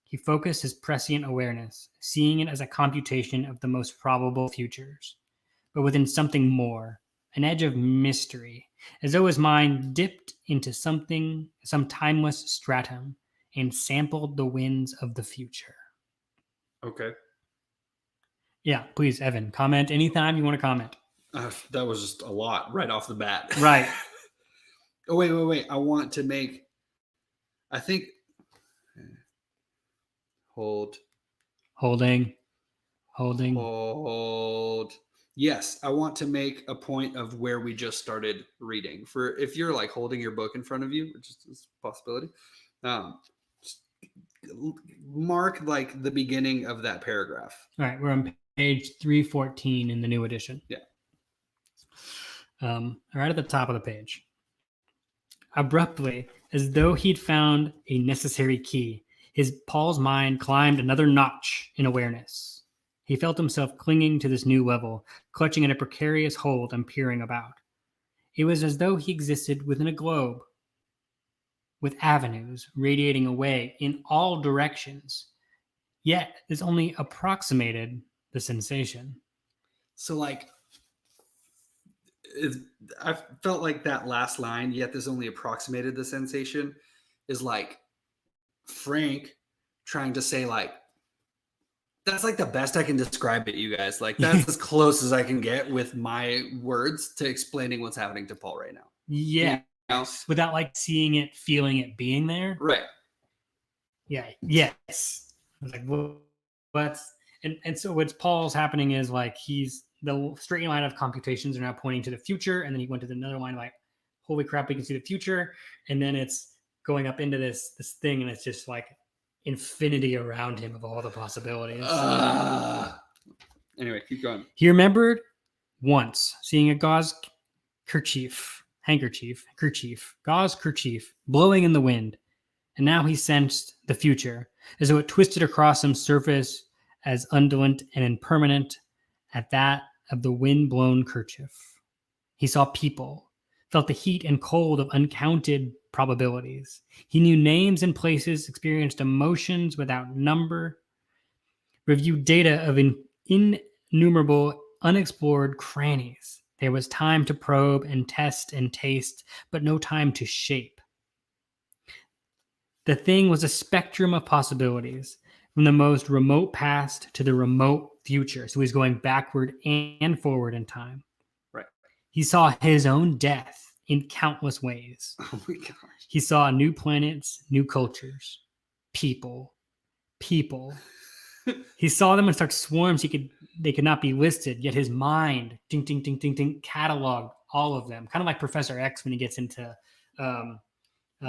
[SPEAKER 3] he focused his prescient awareness, seeing it as a computation of the most probable futures, but within something more, an edge of mystery, as though his mind dipped into some timeless stratum, and sampled the winds of the future.
[SPEAKER 2] Okay.
[SPEAKER 3] Yeah, please, Evan, comment anytime you want to comment.
[SPEAKER 2] That was just a lot right off the bat.
[SPEAKER 3] Right.
[SPEAKER 2] Oh, wait. I want to make, I think,
[SPEAKER 3] Holding.
[SPEAKER 2] Yes, I want to make a point of where we just started reading. For if you're like holding your book in front of you, which is a possibility, just mark like the beginning of that paragraph.
[SPEAKER 3] All right, we're on page 314 in the new edition.
[SPEAKER 2] Yeah.
[SPEAKER 3] Right at the top of the page. Abruptly, as though he'd found a necessary key, Paul's mind climbed another notch in awareness. He felt himself clinging to this new level, clutching at a precarious hold and peering about. It was as though he existed within a globe, with avenues radiating away in all directions, yet this only approximated the sensation.
[SPEAKER 2] So, like, I felt like that last line, yet this only approximated the sensation, is like Frank trying to say, like, that's like the best I can describe it, you guys. Like, that's as close as I can get with my words to explaining what's happening to Paul right now.
[SPEAKER 3] Yeah.
[SPEAKER 2] You know?
[SPEAKER 3] Without like seeing it, feeling it, being there.
[SPEAKER 2] Right.
[SPEAKER 3] Yeah. Yes. I was like, what's and so what's Paul's happening is like he's the straight line of computations are now pointing to the future, and then he went to another line like, holy crap, we can see the future, and then it's going up into this thing, and it's just like infinity around him of all the possibilities.
[SPEAKER 2] Anyway, keep going.
[SPEAKER 3] He remembered once seeing a gauze kerchief, blowing in the wind, and now he sensed the future, as though it twisted across some surface as undulant and impermanent at that of the wind-blown kerchief. He saw people, felt the heat and cold of uncounted probabilities. He knew names and places, experienced emotions without number, reviewed data of innumerable unexplored crannies. There was time to probe and test and taste, but no time to shape. The thing was a spectrum of possibilities, from the most remote past to the remote future. So he's going backward and forward in time.
[SPEAKER 2] Right.
[SPEAKER 3] He saw his own death in countless ways.
[SPEAKER 2] Oh my gosh.
[SPEAKER 3] He saw new planets, new cultures, people. He saw them in such swarms they could not be listed, yet his mind, ding, ding, ding, ding, ding, cataloged all of them. Kind of like Professor X when he gets into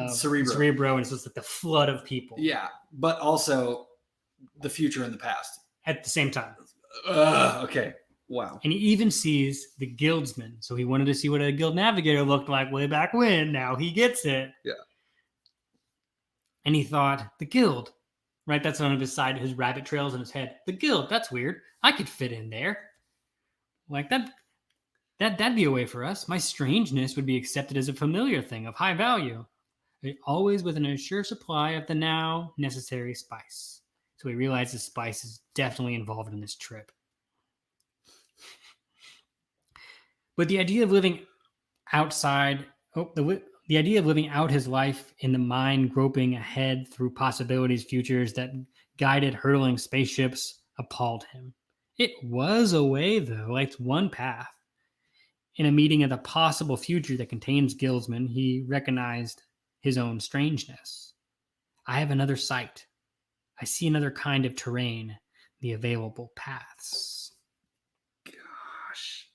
[SPEAKER 3] Cerebro, and it's just like the flood of people.
[SPEAKER 2] Yeah, but also the future and the past.
[SPEAKER 3] At the same time.
[SPEAKER 2] Okay. Wow.
[SPEAKER 3] And he even sees the guildsman. So he wanted to see what a guild navigator looked like way back when. Now he gets it.
[SPEAKER 2] Yeah.
[SPEAKER 3] And he thought, the guild, right? That's on his side, his rabbit trails in his head. The guild, that's weird. I could fit in there. Like that'd be a way for us. My strangeness would be accepted as a familiar thing of high value. Always with an assured supply of the now necessary spice. So he realizes spice is definitely involved in this trip. But the idea of living outside, the idea of living out his life in the mind groping ahead through possibilities, futures that guided hurtling spaceships appalled him. It was a way, though, like one path. In a meeting of the possible future that contains guildsmen, he recognized his own strangeness. I have another sight. I see another kind of terrain, the available paths.
[SPEAKER 2] Gosh.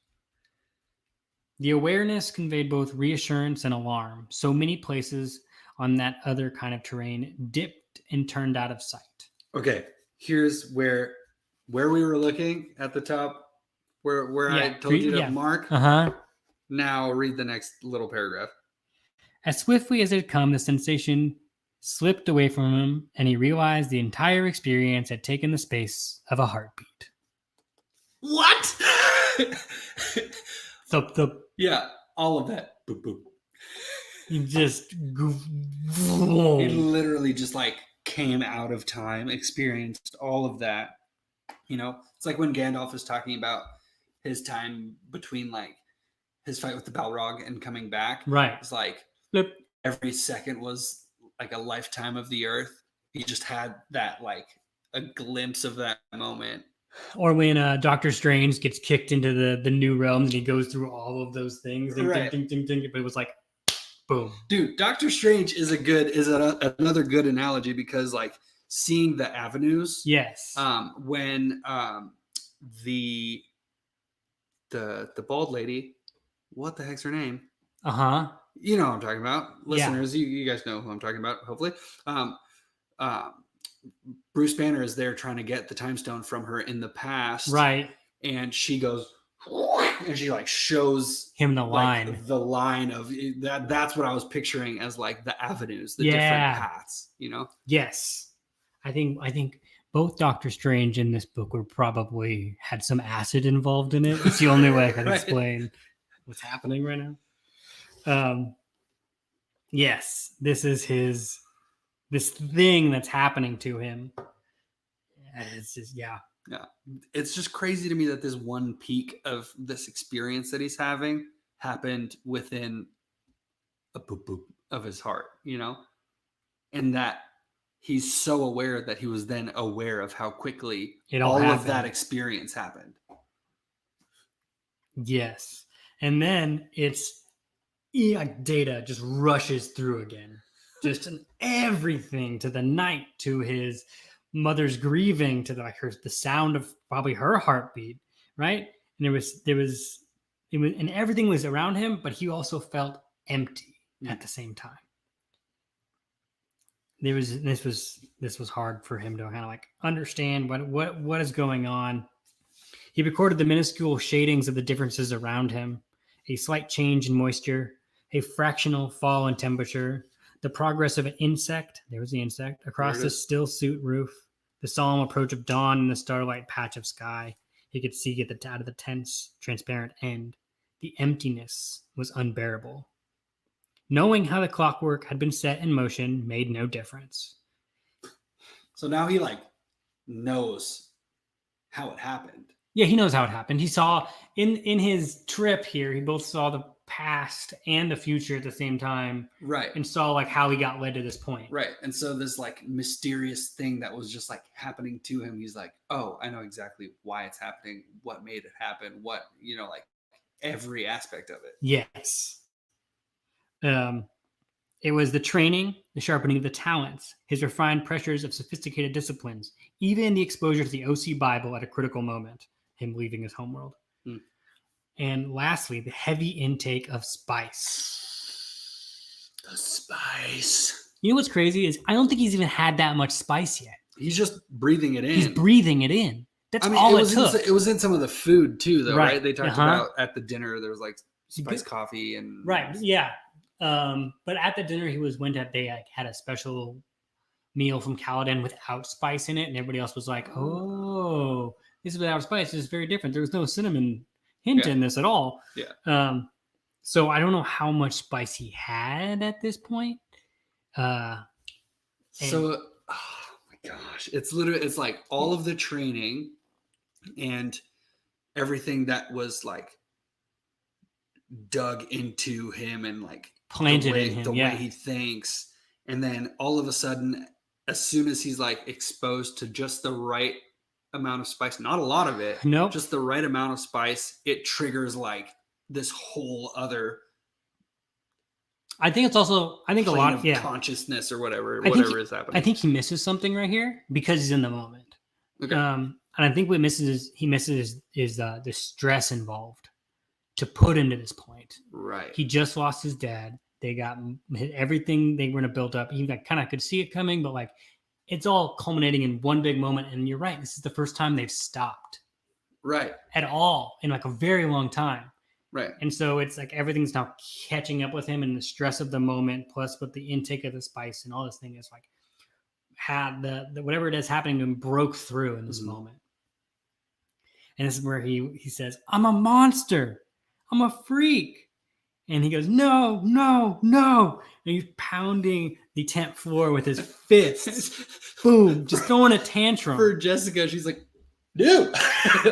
[SPEAKER 3] The awareness conveyed both reassurance and alarm. So many places on that other kind of terrain dipped and turned out of sight.
[SPEAKER 2] Okay, here's where we were looking at the top, where I told you to mark. Now read the next little paragraph.
[SPEAKER 3] As swiftly as it had come, the sensation slipped away from him, and he realized the entire experience had taken the space of a heartbeat.
[SPEAKER 2] What?
[SPEAKER 3] Yeah,
[SPEAKER 2] all of that. Boop, boop.
[SPEAKER 3] It
[SPEAKER 2] literally just like came out of time, experienced all of that. You know, it's like when Gandalf is talking about his time between like his fight with the Balrog and coming back.
[SPEAKER 1] Right.
[SPEAKER 2] It's like
[SPEAKER 1] Flip.
[SPEAKER 2] every second was like a lifetime of the earth. He just had that like a glimpse of that moment.
[SPEAKER 1] Or when Doctor Strange gets kicked into the new realms and he goes through all of those things. Ding,
[SPEAKER 2] Right.
[SPEAKER 1] ding, ding, ding, ding, but it was like, boom.
[SPEAKER 2] Dude, Doctor Strange is another good analogy because like seeing the avenues.
[SPEAKER 1] Yes.
[SPEAKER 2] When the bald lady, what the heck's her name?
[SPEAKER 1] Uh-huh.
[SPEAKER 2] You know what I'm talking about.
[SPEAKER 1] Yeah.
[SPEAKER 2] Listeners, you guys know who I'm talking about, hopefully. Bruce Banner is there trying to get the time stone from her in the past.
[SPEAKER 1] Right.
[SPEAKER 2] And she goes and she like shows
[SPEAKER 1] Him the
[SPEAKER 2] like,
[SPEAKER 1] line.
[SPEAKER 2] the line of that. That's what I was picturing as like the avenues, the
[SPEAKER 1] Yeah.
[SPEAKER 2] different paths, you know?
[SPEAKER 1] Yes. I think both Doctor Strange in this book were probably had some acid involved in it. It's the only way I can
[SPEAKER 2] Right.
[SPEAKER 1] explain what's happening right now. Yes, this is this thing that's happening to him. It's just, yeah.
[SPEAKER 2] It's just crazy to me that this one peak of this experience that he's having happened within a boop boop of his heart, you know? And that he's so aware that he was then aware of how quickly
[SPEAKER 1] It all
[SPEAKER 2] all of
[SPEAKER 1] happened.
[SPEAKER 2] that experience happened.
[SPEAKER 1] Yes. And then it's Data just rushes through again. Just everything, to the night, to his mother's grieving, to the sound of probably her heartbeat, right? And and everything was around him, but he also felt empty at the same time. This was hard for him to kind of like understand what is going on. He recorded the minuscule shadings of the differences around him, a slight change in moisture, a fractional fall in temperature, the progress of an insect, there was the insect, across the still suit roof, the solemn approach of dawn in the starlight patch of sky. He could see out of the tense, transparent end. The emptiness was unbearable. Knowing how the clockwork had been set in motion made no difference.
[SPEAKER 2] So now he like knows how it happened.
[SPEAKER 1] Yeah, he knows how it happened. He saw in his trip here, he both saw the past and the future at the same time.
[SPEAKER 2] Right.
[SPEAKER 1] And saw like how he got led to this point.
[SPEAKER 2] Right. And so this like mysterious thing that was just like happening to him, he's like, oh, I know exactly why it's happening, what made it happen, what, you know, like every aspect of it.
[SPEAKER 1] Yes. It was the training, the sharpening of the talents, his refined pressures of sophisticated disciplines, even the exposure to the OC Bible at a critical moment, him leaving his homeworld. And lastly, the heavy intake of spice.
[SPEAKER 2] The spice.
[SPEAKER 1] You know what's crazy is I don't think he's even had that much spice yet.
[SPEAKER 2] He's just breathing it in.
[SPEAKER 1] He's breathing it in. That's all it took.
[SPEAKER 2] It was in some of the food too, though, right? They talked
[SPEAKER 1] Uh-huh.
[SPEAKER 2] about at the dinner there was like spiced coffee and
[SPEAKER 1] Right. Yeah. But at the dinner they like, had a special meal from Caladan without spice in it, and everybody else was like, "Oh, this is without spice. This is very different. There was no cinnamon hint in this at all."
[SPEAKER 2] Yeah.
[SPEAKER 1] So I don't know how much spice he had at this point.
[SPEAKER 2] Oh my gosh, it's like all of the training and everything that was like dug into him and like
[SPEAKER 1] planted in him,
[SPEAKER 2] the way he thinks, and then all of a sudden, as soon as he's like exposed to just the right amount of spice, not a lot of it,
[SPEAKER 1] Nope.
[SPEAKER 2] just the right amount of spice, it triggers like this whole other
[SPEAKER 1] I think it's also a lot
[SPEAKER 2] of consciousness or whatever is happening.
[SPEAKER 1] I think he misses something right here because he's in the moment.
[SPEAKER 2] Okay.
[SPEAKER 1] And I think what he misses is the stress involved to put him to this point.
[SPEAKER 2] Right.
[SPEAKER 1] He just lost his dad. They got everything they were going to build up. He kind of could see it coming, but like it's all culminating in one big moment. And you're right. This is the first time they've stopped.
[SPEAKER 2] Right.
[SPEAKER 1] At all in like a very long time.
[SPEAKER 2] Right.
[SPEAKER 1] And so it's like everything's now catching up with him, and the stress of the moment, plus with the intake of the spice and all this thing is like had the whatever it is happening to him broke through in this moment. And this is where he says, "I'm a monster. I'm a freak." And he goes, "No, no, no." And he's pounding the tent floor with his fists. Boom. Just throwing a tantrum.
[SPEAKER 2] For Jessica, she's like, dude,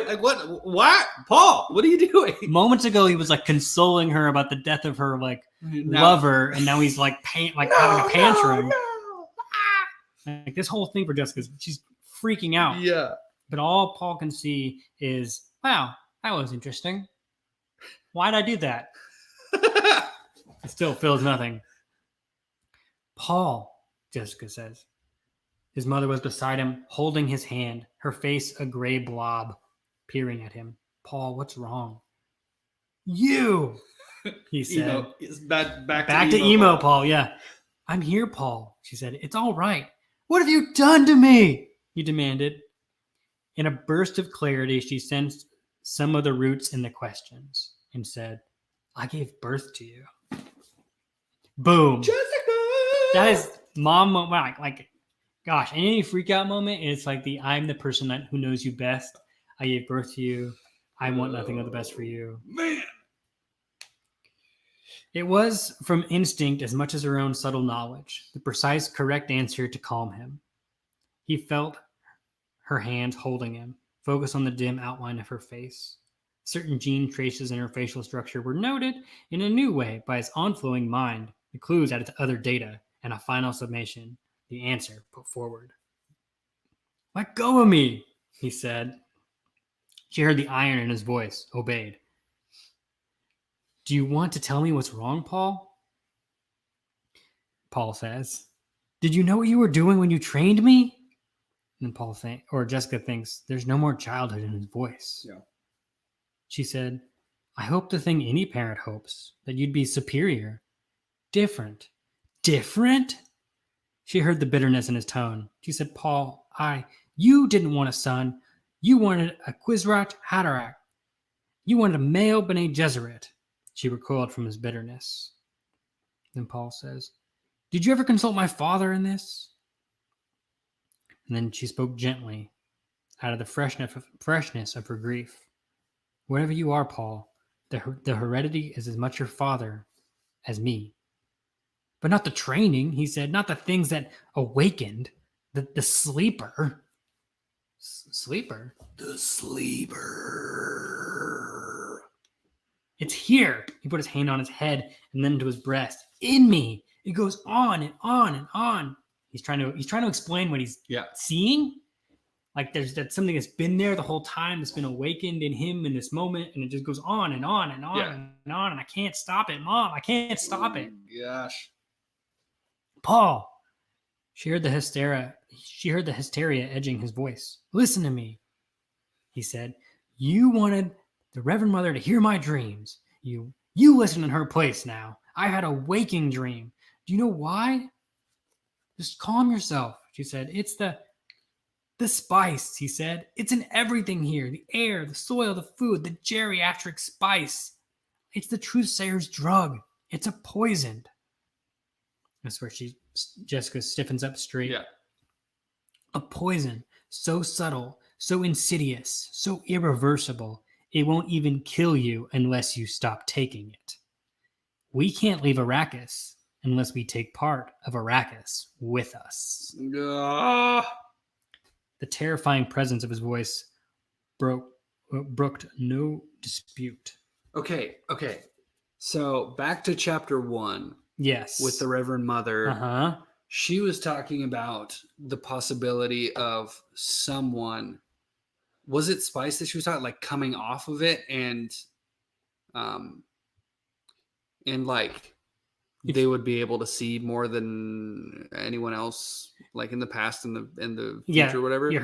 [SPEAKER 2] like what? Why, Paul? What are you doing?
[SPEAKER 3] Moments ago, he was like consoling her about the death of her like lover, and now he's like having a tantrum. Like this whole thing for Jessica, she's freaking out.
[SPEAKER 2] Yeah.
[SPEAKER 3] But all Paul can see is, wow, that was interesting. Why'd I do that? It still feels nothing. Paul, Jessica says. His mother was beside him, holding his hand, her face a gray blob, peering at him. Paul, what's wrong? You, he said.
[SPEAKER 2] Emo. It's back
[SPEAKER 3] to emo, Paul. Yeah. I'm here, Paul, she said. It's all right. What have you done to me? He demanded. In a burst of clarity, she sensed some of the roots in the questions and said, I gave birth to you. Boom.
[SPEAKER 2] Jessica!
[SPEAKER 3] That is mom moment. Like, gosh, any freak out moment, it's like I'm the person who knows you best. I gave birth to you. I want nothing but the best for you.
[SPEAKER 2] Man.
[SPEAKER 3] It was from instinct as much as her own subtle knowledge, the precise, correct answer to calm him. He felt her hands holding him, focus on the dim outline of her face. Certain gene traces in her facial structure were noted in a new way by his onflowing mind, the clues added to other data, and a final summation, the answer put forward. Let go of me, he said. She heard the iron in his voice, obeyed. Do you want to tell me what's wrong, Paul? Paul says. Did you know what you were doing when you trained me? And Jessica thinks there's no more childhood in his voice.
[SPEAKER 2] Yeah.
[SPEAKER 3] She said, I hope the thing any parent hopes, that you'd be superior, different. Different? She heard the bitterness in his tone. She said, Paul, you didn't want a son. You wanted a Quizrat Haderach. You wanted a male B'nai Gesserit. She recoiled from his bitterness. Then Paul says, did you ever consult my father in this? And then she spoke gently, out of the freshness of her grief. Wherever you are, Paul, the heredity is as much your father as me. But not the training, he said, not the things that awakened, the sleeper. Sleeper?
[SPEAKER 2] The sleeper.
[SPEAKER 3] It's here. He put his hand on his head and then to his breast. In me. It goes on and on and on. He's trying to explain what he's seeing. Like that's something that's been there the whole time, that's been awakened in him in this moment, and it just goes on and on and on and on, and I can't stop it, Mom. I can't stop it.
[SPEAKER 2] Gosh.
[SPEAKER 3] Paul. She heard the hysteria edging his voice. Listen to me, he said. You wanted the Reverend Mother to hear my dreams. You listen in her place now. I had a waking dream. Do you know why? Just calm yourself, she said. It's the spice, he said. It's in everything here. The air, the soil, the food, the geriatric spice. It's the truth-sayer's drug. It's a poison. That's where Jessica stiffens up straight.
[SPEAKER 2] Yeah.
[SPEAKER 3] A poison so subtle, so insidious, so irreversible, it won't even kill you unless you stop taking it. We can't leave Arrakis unless we take part of Arrakis with us. The terrifying presence of his voice brooked no dispute.
[SPEAKER 2] Okay. So back to chapter 1.
[SPEAKER 3] Yes.
[SPEAKER 2] With the Reverend Mother.
[SPEAKER 3] Uh-huh.
[SPEAKER 2] She was talking about the possibility of someone. Was it Spice that she was talking like coming off of it and like they would be able to see more than anyone else, like in the past and the future, or whatever.
[SPEAKER 3] Yeah,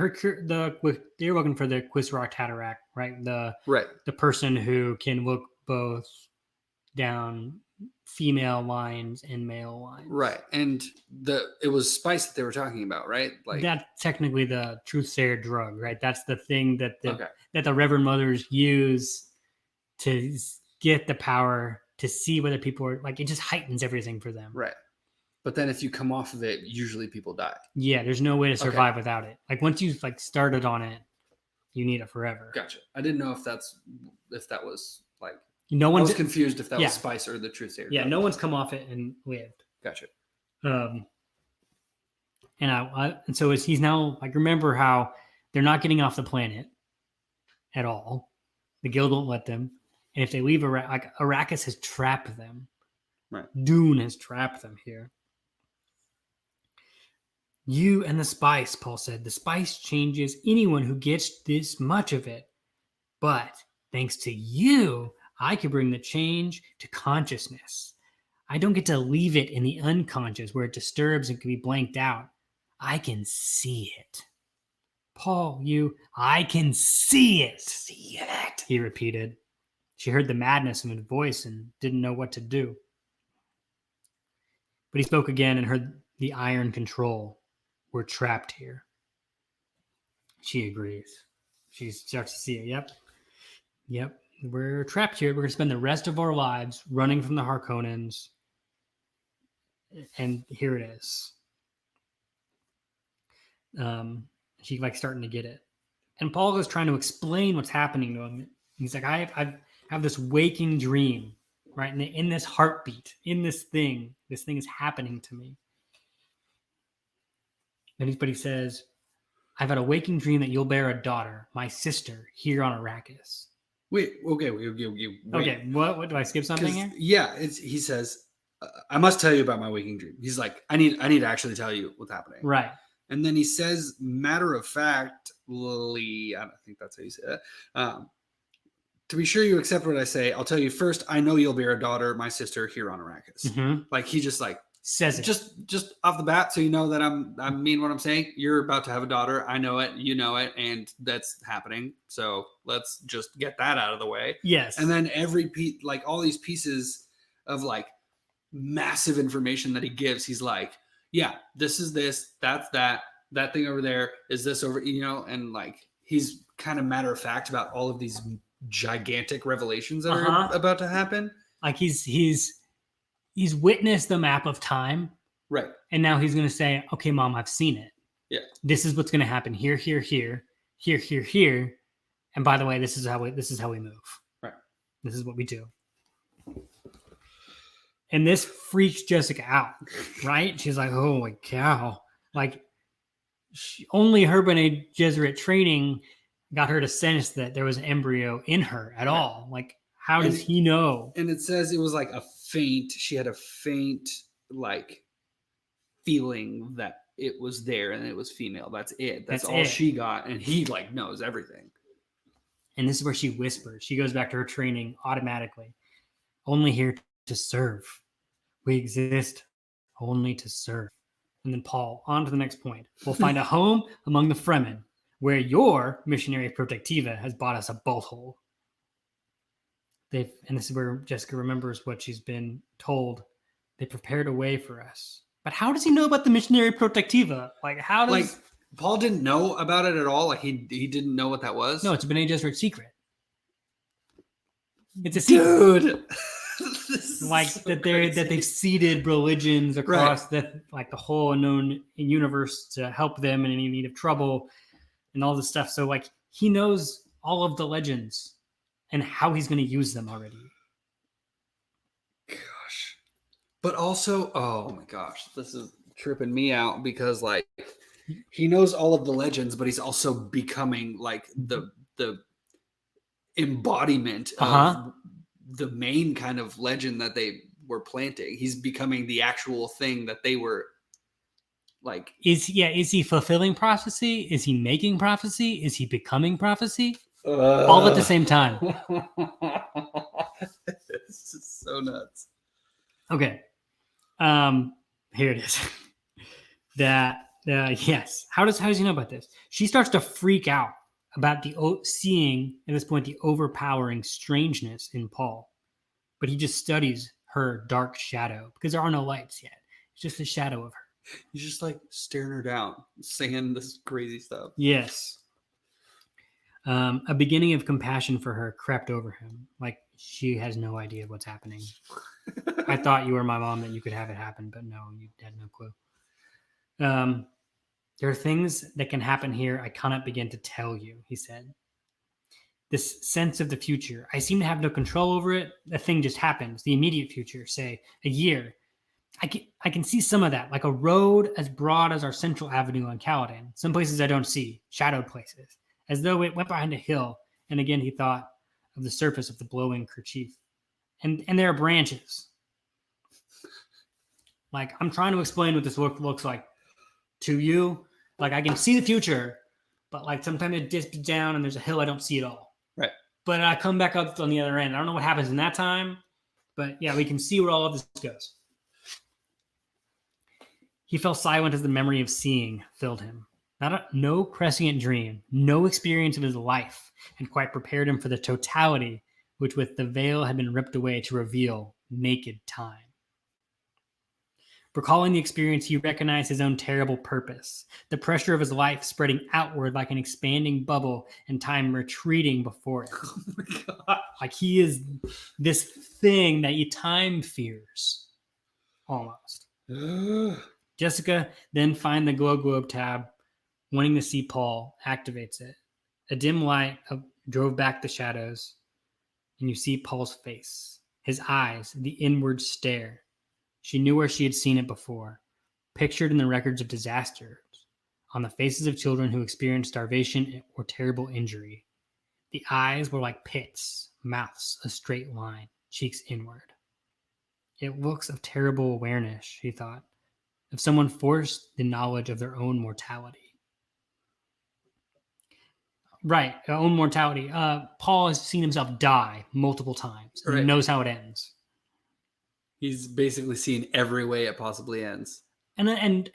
[SPEAKER 3] you're looking for the Quizrat Haderach, right? The person who can look both down female lines and male lines.
[SPEAKER 2] Right. And it was Spice that they were talking about, right? Like
[SPEAKER 3] that's technically the truth-sayer drug, right? That's the thing that the Reverend Mothers use to get the power to see whether people are like, it just heightens everything for them.
[SPEAKER 2] Right. But then if you come off of it, usually people die.
[SPEAKER 3] Yeah, there's no way to survive without it. Like once you've like started on it, you need it forever.
[SPEAKER 2] Gotcha. I didn't know if that was like
[SPEAKER 3] I was
[SPEAKER 2] confused if that was Spice or the truth-sayer.
[SPEAKER 3] Yeah, no one's come off it and lived.
[SPEAKER 2] Gotcha.
[SPEAKER 3] And so he's now like, remember how they're not getting off the planet. at all. The guild won't let them. And if they leave, Arrakis has trapped them.
[SPEAKER 2] Right.
[SPEAKER 3] Dune has trapped them here. You and the spice, Paul said. The spice changes anyone who gets this much of it. But thanks to you, I can bring the change to consciousness. I don't get to leave it in the unconscious where it disturbs and can be blanked out. I can see it. Paul, I can see it.
[SPEAKER 2] See it.
[SPEAKER 3] He repeated. She heard the madness in his voice and didn't know what to do. But he spoke again and heard the iron control. We're trapped here. She agrees. She starts to see it. Yep. We're trapped here. We're going to spend the rest of our lives running from the Harkonnens. And here it is. She starting to get it. And Paul is trying to explain what's happening to him. He's like, I have this waking dream, right? And in this heartbeat, in this thing is happening to me. But he says, I've had a waking dream that you'll bear a daughter, my sister, here on Arrakis.
[SPEAKER 2] Wait.
[SPEAKER 3] Okay, what do I skip something here?
[SPEAKER 2] Yeah, he says, I must tell you about my waking dream. He's like, I need to actually tell you what's happening.
[SPEAKER 3] Right.
[SPEAKER 2] And then he says, matter of factly, I don't think that's how you say it. To be sure you accept what I say, I'll tell you first, I know you'll bear a daughter, my sister, here on Arrakis.
[SPEAKER 3] Mm-hmm.
[SPEAKER 2] Like he just
[SPEAKER 3] says it.
[SPEAKER 2] Just off the bat, so you know that I mean what I'm saying. You're about to have a daughter. I know it. You know it, and that's happening. So let's just get that out of the way.
[SPEAKER 3] Yes.
[SPEAKER 2] And then every piece, all these pieces of massive information that he gives, he's like, yeah, this is this, that's that thing over there is this over, and he's kind of matter of fact about all of these gigantic revelations that are about to happen.
[SPEAKER 3] Like he's witnessed the map of time.
[SPEAKER 2] Right.
[SPEAKER 3] And now he's going to say, okay, Mom, I've seen it.
[SPEAKER 2] Yeah.
[SPEAKER 3] This is what's going to happen here, here, here, here, here, here. And by the way, this is how we move.
[SPEAKER 2] Right.
[SPEAKER 3] This is what we do. And this freaks Jessica out, right? She's like, oh my cow. Only her Bene Gesserit training got her to sense that there was an embryo in her at all. How does he know?
[SPEAKER 2] And it says it was she had a faint feeling that it was there and it was female. That's it. That's all she got. And he knows everything.
[SPEAKER 3] And this is where she whispers. She goes back to her training automatically. Only here to serve. We exist only to serve. And then Paul, on to the next point. We'll find a home among the Fremen, where your missionary protectiva has bought us a bolt hole. And this is where Jessica remembers what she's been told. They prepared a way for us. But how does he know about the missionary protectiva? How does...
[SPEAKER 2] Paul didn't know about it at all? He didn't know what that was?
[SPEAKER 3] No, it's a Bene Gesserit secret. It's a secret.
[SPEAKER 2] Dude!
[SPEAKER 3] that they've seeded religions across the whole unknown universe to help them in any need of trouble and all this stuff. So he knows all of the legends and how he's going to use them already.
[SPEAKER 2] Gosh. But also, oh my gosh, this is tripping me out because he knows all of the legends, but he's also becoming the embodiment of the main kind of legend that they were planting. He's becoming the actual thing that they were
[SPEAKER 3] Is he fulfilling prophecy? Is he making prophecy? Is he becoming prophecy? All at the same time.
[SPEAKER 2] It's just so nuts.
[SPEAKER 3] Okay. Here it is. Yes. How does he know about this? She starts to freak out about seeing at this point the overpowering strangeness in Paul, but he just studies her dark shadow because there are no lights yet. It's just a shadow of her.
[SPEAKER 2] He's just staring her down, saying this crazy stuff.
[SPEAKER 3] Yes. A beginning of compassion for her crept over him. She has no idea what's happening. I thought you were my mom, that you could have it happen, but no, you had no clue. There are things that can happen here I cannot begin to tell you, he said. This sense of the future, I seem to have no control over it. The thing just happens. The immediate future, say a year. I can see some of that, like a road as broad as our central avenue on Caladan. Some places I don't see, shadowed places, as though it went behind a hill And again, he thought of the surface of the blowing kerchief. And there are branches. Like, I'm trying to explain what this looks like to you. Like, I can see the future, but like sometimes it dips down and there's a hill I don't see at all.
[SPEAKER 2] Right.
[SPEAKER 3] But I come back up on the other end. I don't know what happens in that time, but yeah, we can see where all of this goes. He fell silent as the memory of seeing filled him. No prescient dream, no experience of his life had quite prepared him for the totality which with the veil had been ripped away to reveal naked time. Recalling the experience, he recognized his own terrible purpose, the pressure of his life spreading outward like an expanding bubble and time retreating before it.
[SPEAKER 2] Oh my God.
[SPEAKER 3] Like he is this thing that time fears, almost. Jessica then finds the globe tab, wanting to see Paul, activates it. A dim light drove back the shadows, and you see Paul's face, his eyes, the inward stare. She knew where she had seen it before, pictured in the records of disasters, on the faces of children who experienced starvation or terrible injury. The eyes were like pits, mouths a straight line, cheeks inward. It looks of terrible awareness, she thought, of someone forced the knowledge of their own mortality. Right, own mortality. Paul has seen himself die multiple times. And He knows how it ends.
[SPEAKER 2] He's basically seen every way it possibly ends.
[SPEAKER 3] And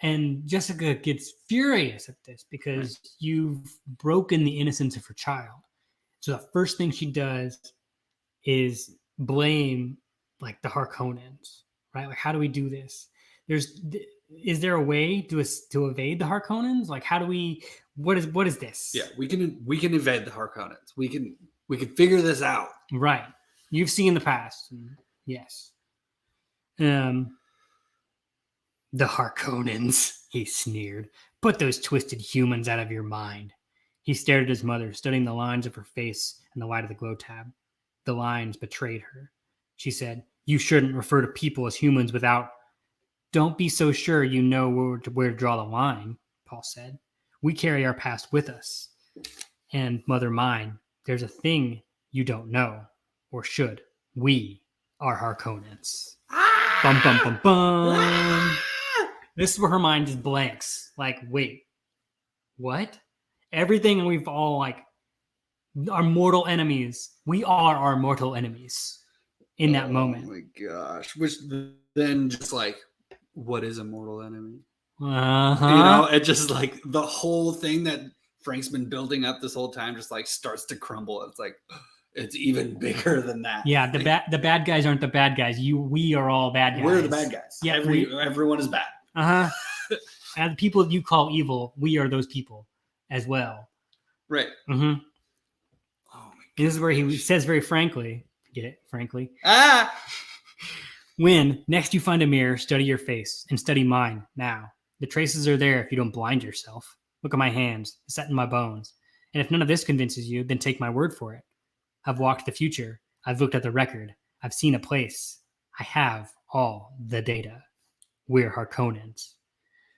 [SPEAKER 3] Jessica gets furious at this because you've broken the innocence of her child. So the first thing she does is blame like the Harkonnens, right? Like, how do we do this? Is there a way to evade the Harkonnens? Like, how do we? What is this?
[SPEAKER 2] Yeah, we can evade the Harkonnens. We can figure this out.
[SPEAKER 3] Right. You've seen the past. Yes. The Harkonnens, he sneered. Put those twisted humans out of your mind. He stared at his mother, studying the lines of her face in the light of the glow tab. The lines betrayed her. She said, "You shouldn't refer to people as humans without..." "Don't be so sure you know where to draw the line," Paul said. "We carry our past with us. And, mother mine, there's a thing you don't know, or should. We are Harkonnens." Bum, bum, bum, bum. This is where her mind just blanks. Like, wait, what? Everything we've all, like, our mortal enemies. We are our mortal enemies in that moment.
[SPEAKER 2] Oh my gosh. Which then just like, what is a mortal enemy?
[SPEAKER 3] Uh-huh.
[SPEAKER 2] You know, it just like the whole thing that Frank's been building up this whole time just like starts to crumble. It's like, it's even bigger than that.
[SPEAKER 3] Yeah, the bad guys aren't the bad guys. We are all bad guys.
[SPEAKER 2] We're the bad guys.
[SPEAKER 3] Yeah,
[SPEAKER 2] everyone is bad.
[SPEAKER 3] Uh-huh. And the people you call evil, we are those people as well.
[SPEAKER 2] Right.
[SPEAKER 3] Mm-hmm.
[SPEAKER 2] Oh my
[SPEAKER 3] This is where he says very frankly, get it? Frankly.
[SPEAKER 2] Ah!
[SPEAKER 3] When next you find a mirror, study your face and study mine now. The traces are there if you don't blind yourself. Look at my hands, set in my bones. And if none of this convinces you, then take my word for it. I've walked the future. I've looked at the record. I've seen a place. I have all the data. We're Harkonnens.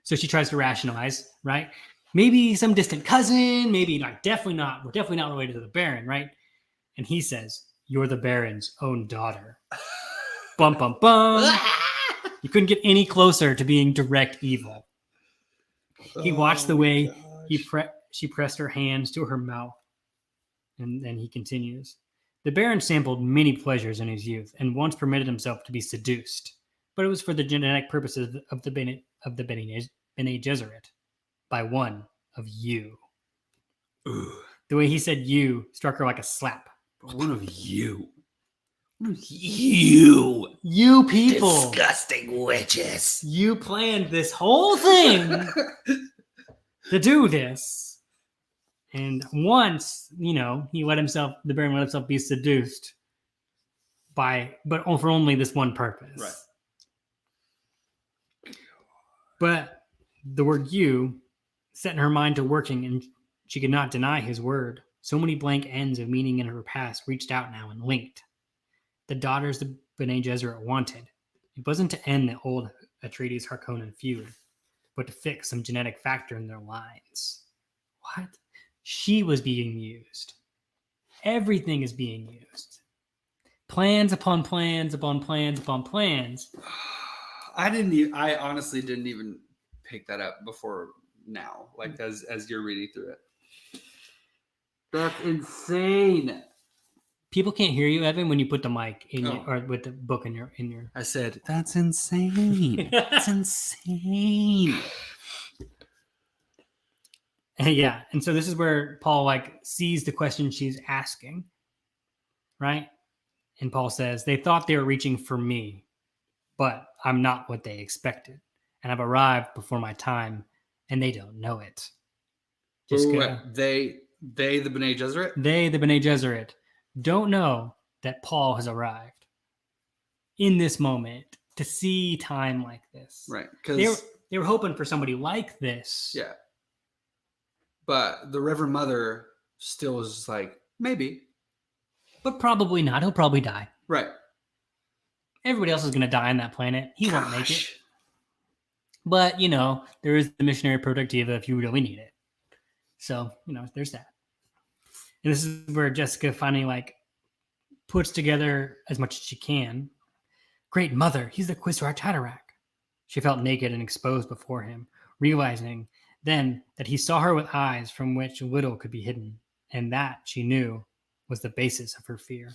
[SPEAKER 3] So she tries to rationalize, right? Maybe some distant cousin, maybe not, definitely not. We're definitely not related to the Baron, right? And he says, "You're the Baron's own daughter." Bum, bum, bum. You couldn't get any closer to being direct evil. He watched the way she pressed her hands to her mouth. And then he continues. The Baron sampled many pleasures in his youth and once permitted himself to be seduced, but it was for the genetic purposes of the Bene Gesserit by one of you.
[SPEAKER 2] Ooh.
[SPEAKER 3] The way he said "you" struck her like a slap.
[SPEAKER 2] One of you. You
[SPEAKER 3] people.
[SPEAKER 2] Disgusting witches.
[SPEAKER 3] You planned this whole thing to do this. And once, the Baron let himself be seduced but for only this one purpose.
[SPEAKER 2] Right.
[SPEAKER 3] But the word "you" set in her mind to working, and she could not deny his word. So many blank ends of meaning in her past reached out now and linked. The daughters the Bene Gesserit wanted. It wasn't to end the old Atreides Harkonnen feud, but to fix some genetic factor in their lines. What? She was being used. Everything is being used. Plans upon plans upon plans upon plans.
[SPEAKER 2] I honestly didn't even pick that up before now, like as you're reading through it. That's insane.
[SPEAKER 3] People can't hear you, Evan, when you put the mic in your, or with the book in your
[SPEAKER 2] I said, that's insane. That's insane.
[SPEAKER 3] Yeah. And so this is where Paul like sees the question she's asking. Right? And Paul says, they thought they were reaching for me, but I'm not what they expected. And I've arrived before my time, and they don't know it.
[SPEAKER 2] They, the B'nai Gesserit?
[SPEAKER 3] They, the B'nai Gesserit, don't know that Paul has arrived in this moment to see time like this.
[SPEAKER 2] Right.
[SPEAKER 3] They were hoping for somebody like this.
[SPEAKER 2] Yeah. But the Reverend Mother still was like, maybe.
[SPEAKER 3] But probably not. He'll probably die.
[SPEAKER 2] Right.
[SPEAKER 3] Everybody else is going to die on that planet. He won't make it. But, there is the missionary protectiva if you really need it. So, there's that. And this is where Jessica finally, puts together as much as she can. Great mother, he's the Quisar Tatarak. She felt naked and exposed before him, realizing then that he saw her with eyes from which little could be hidden. And that, she knew, was the basis of her fear.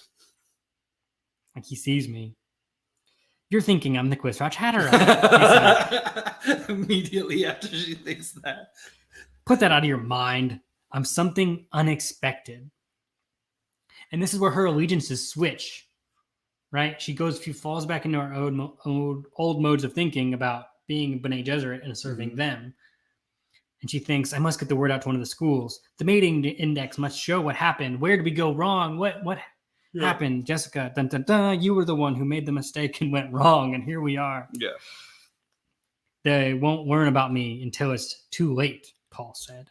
[SPEAKER 3] Like, he sees me. You're thinking I'm the Quisar Tatarak.
[SPEAKER 2] Immediately after she thinks that.
[SPEAKER 3] Put that out of your mind. I'm something unexpected. And this is where her allegiances switch, right? She falls back into her old modes of thinking about being B'nai Gesserit and serving them. And she thinks, I must get the word out to one of the schools. The mating index must show what happened. Where did we go wrong? What happened? Jessica, dun, dun, dun, you were the one who made the mistake and went wrong, and here we are.
[SPEAKER 2] Yeah.
[SPEAKER 3] They won't learn about me until it's too late, Paul said.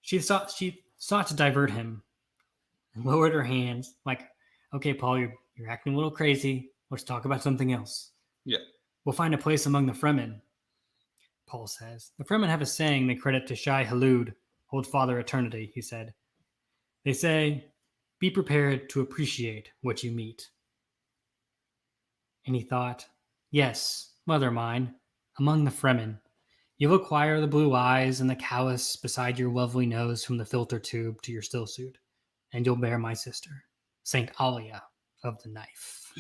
[SPEAKER 3] She sought to divert him and lowered her hands like, okay, Paul, you're acting a little crazy. Let's talk about something else.
[SPEAKER 2] Yeah.
[SPEAKER 3] We'll find a place among the Fremen, Paul says. The Fremen have a saying they credit to Shai Halud, Old Father Eternity, he said. They say, be prepared to appreciate what you meet. And he thought, yes, mother mine, among the Fremen, you'll acquire the blue eyes and the callus beside your lovely nose from the filter tube to your stillsuit, and you'll bear my sister, Saint Alia of the Knife.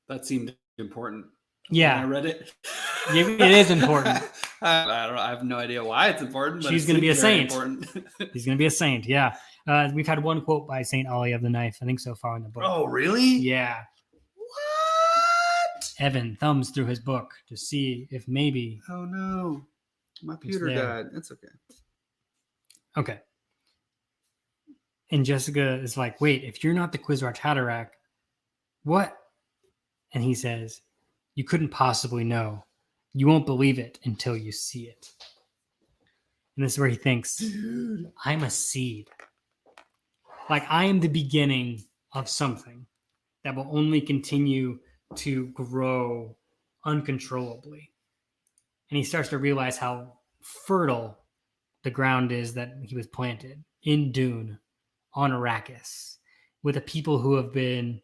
[SPEAKER 2] That seemed important.
[SPEAKER 3] Yeah.
[SPEAKER 2] When I read it.
[SPEAKER 3] It is important.
[SPEAKER 2] I don't know. I have no idea why it's important. But
[SPEAKER 3] She's going to be a saint.
[SPEAKER 2] Important.
[SPEAKER 3] He's going to be a saint, yeah. We've had one quote by Saint Alia of the Knife, I think, so far in the book.
[SPEAKER 2] Oh, really?
[SPEAKER 3] Yeah.
[SPEAKER 2] What?
[SPEAKER 3] Evan thumbs through his book to see if maybe...
[SPEAKER 2] Oh, no. My computer died. It's okay.
[SPEAKER 3] Okay. And Jessica is like, wait, if you're not the Quisar Tatarak, what? And he says, you couldn't possibly know. You won't believe it until you see it. And this is where he thinks, dude, I'm a seed. Like, I am the beginning of something that will only continue to grow uncontrollably. And he starts to realize how fertile the ground is that he was planted in Dune, on Arrakis, with a people who have been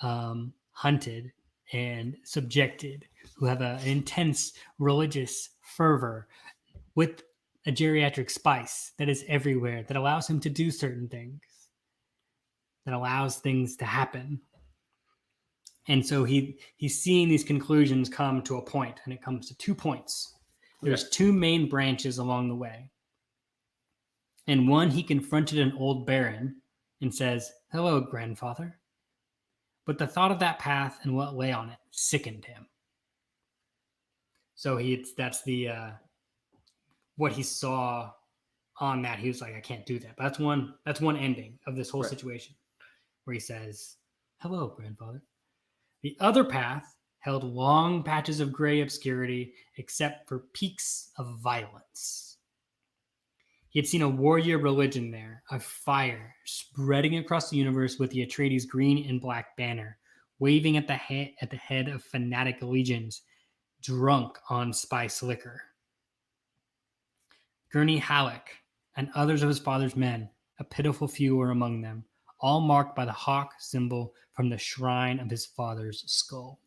[SPEAKER 3] hunted and subjected, who have an intense religious fervor with a geriatric spice that is everywhere, that allows him to do certain things, that allows things to happen. And so he's seeing these conclusions come to a point, and it comes to 2 points. There's 2 main branches along the way. And one, he confronted an old baron and says, hello, grandfather. But the thought of that path and what lay on it sickened him. So that's the what he saw on that. He was like, I can't do that. But that's one ending of this whole situation, where he says, hello, grandfather. The other path held long patches of gray obscurity, except for peaks of violence. He had seen a warrior religion there, a fire spreading across the universe with the Atreides green and black banner, waving at the head of fanatic legions, drunk on spice liquor. Gurney Halleck and others of his father's men A pitiful few were among them, all marked by the hawk symbol from the shrine of his father's skull.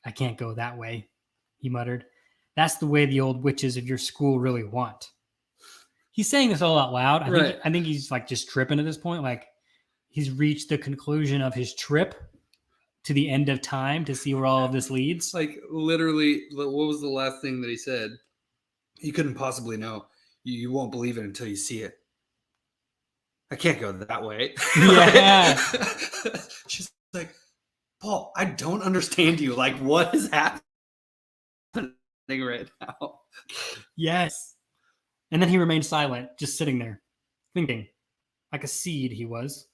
[SPEAKER 3] I can't go that way, he muttered. That's the way the old witches of your school really want. He's saying this all out loud. I think he's like just tripping at this point. Like he's reached the conclusion of his trip to the end of time to see where all of this leads.
[SPEAKER 2] Like literally, what was the last thing that he said? You couldn't possibly know. You won't believe it until you see it. I can't go that way.
[SPEAKER 3] Yeah.
[SPEAKER 2] She's like, Paul, I don't understand you. Like, what is happening right now?
[SPEAKER 3] Yes. And then he remained silent, just sitting there, thinking. Like a seed he was.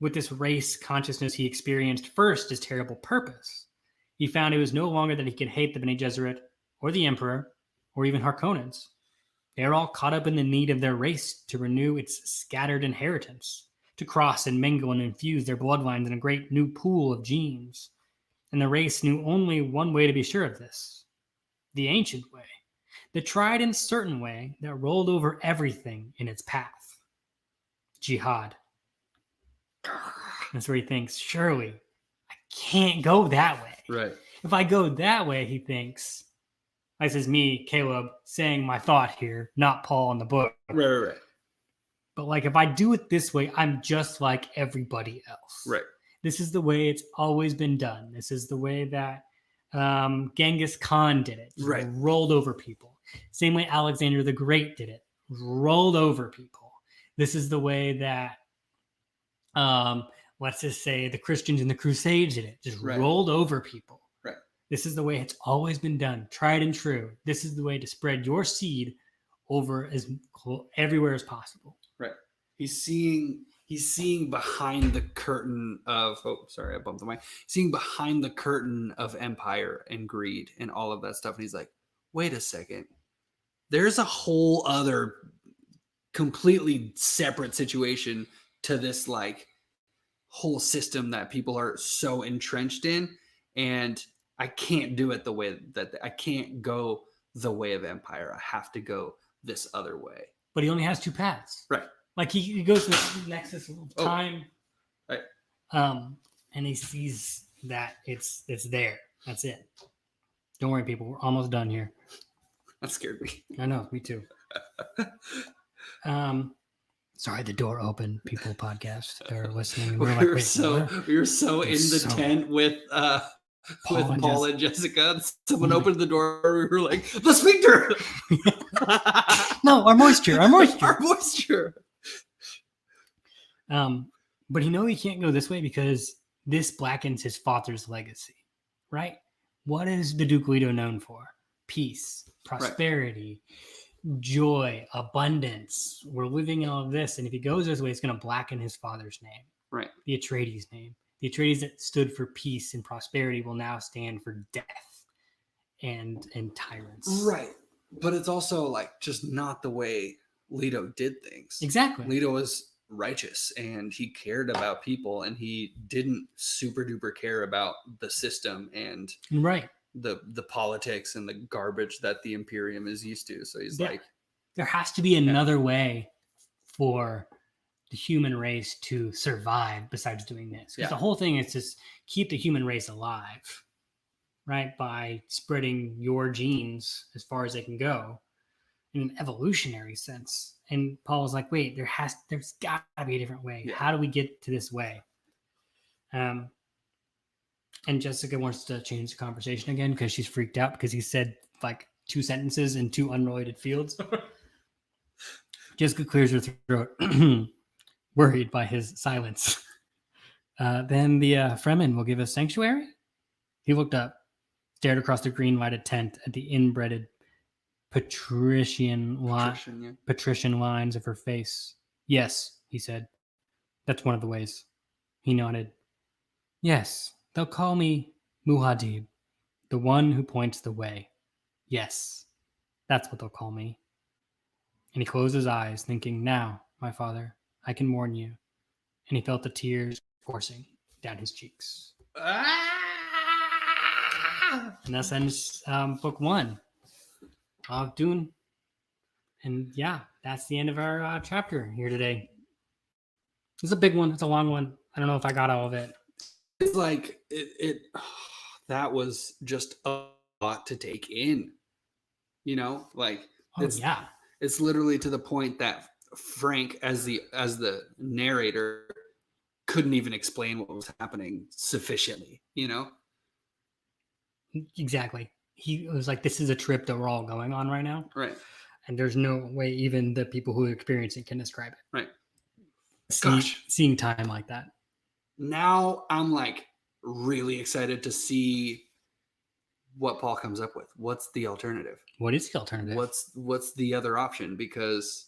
[SPEAKER 3] With this race consciousness he experienced first his terrible purpose. He found it was no longer that he could hate the Bene Gesserit, or the Emperor, or even Harkonnens. They are all caught up in the need of their race to renew its scattered inheritance, to cross and mingle and infuse their bloodlines in a great new pool of genes. And the race knew only one way to be sure of this. The ancient way. The tried and certain way that rolled over everything in its path. Jihad. That's where he thinks, surely, I can't go that way.
[SPEAKER 2] Right.
[SPEAKER 3] If I go that way, he thinks, this is me, Caleb, saying my thought here, not Paul in the book.
[SPEAKER 2] Right.
[SPEAKER 3] But like, if I do it this way, I'm just like everybody else.
[SPEAKER 2] Right.
[SPEAKER 3] This is the way it's always been done. This is the way that Genghis Khan did it.
[SPEAKER 2] Right.
[SPEAKER 3] Rolled over people. Same way Alexander the Great did it. Rolled over people. This is the way that, let's just say, the Christians in the Crusades did it. Just rolled over people.
[SPEAKER 2] Right.
[SPEAKER 3] This is the way it's always been done. Tried and true. This is the way to spread your seed over as everywhere as possible.
[SPEAKER 2] Right. He's seeing behind the curtain of I bumped the mic. Seeing behind the curtain of empire and greed and all of that stuff. And he's like, wait a second. There's a whole other completely separate situation to this like whole system that people are so entrenched in. And I can't do it the way that I can't go the way of empire. I have to go this other way.
[SPEAKER 3] But he only has two paths.
[SPEAKER 2] Right.
[SPEAKER 3] Like he goes to the nexus of time.
[SPEAKER 2] Right.
[SPEAKER 3] And he sees that it's there. That's it. Don't worry, people. We're almost done here.
[SPEAKER 2] That scared me.
[SPEAKER 3] I know, me too. Sorry, the door opened. People podcast. They're listening.
[SPEAKER 2] We were so in the tent with Paul and Jessica. Someone opened the door. We were like, the sphincter.
[SPEAKER 3] No, our moisture.
[SPEAKER 2] Our moisture.
[SPEAKER 3] But he can't go this way because this blackens his father's legacy, right? What is the Duke Leto known for? Peace, prosperity, joy, abundance. We're living in all of this, and if he goes this way, it's going to blacken his father's name,
[SPEAKER 2] right?
[SPEAKER 3] The Atreides name. The Atreides that stood for peace and prosperity will now stand for death and tyrants,
[SPEAKER 2] right? But it's also like just not the way Leto did things.
[SPEAKER 3] Exactly.
[SPEAKER 2] Leto was righteous and he cared about people, and he didn't super duper care about the system and the politics and the garbage that the Imperium is used to. So he's like,
[SPEAKER 3] there has to be another way for the human race to survive besides doing this. Because the whole thing is to keep the human race alive, right? By spreading your genes as far as they can go in an evolutionary sense. And Paul was like, wait, there's got to be a different way. Yeah. How do we get to this way? And Jessica wants to change the conversation again because she's freaked out because he said like 2 sentences in 2 unrelated fields. Jessica clears her throat, worried by his silence. Then the Fremen will give us sanctuary? He looked up, stared across the green lighted tent at the inbred patrician lines of her face. Yes, he said. That's one of the ways. He nodded. Yes, they'll call me Muad'Dib, the one who points the way. Yes, that's what they'll call me. And he closed his eyes, thinking, now, my father, I can warn you. And he felt the tears coursing down his cheeks. And that ends book 1 of Dune. And yeah, that's the end of our chapter here today. It's a big one. It's a long one. I don't know if I got all of it.
[SPEAKER 2] It's like that was just a lot to take in. You know, like
[SPEAKER 3] Yeah.
[SPEAKER 2] it's literally to the point that Frank, as the narrator, couldn't even explain what was happening sufficiently. You know,
[SPEAKER 3] Exactly. He was like, "This is a trip that we're all going on right now,
[SPEAKER 2] right?
[SPEAKER 3] and there's no way even the people who experience it can describe it."
[SPEAKER 2] Right.
[SPEAKER 3] Seeing time like that.
[SPEAKER 2] Now I'm like really excited to see what Paul comes up with. What's the alternative?
[SPEAKER 3] What is the alternative?
[SPEAKER 2] What's the other option? Because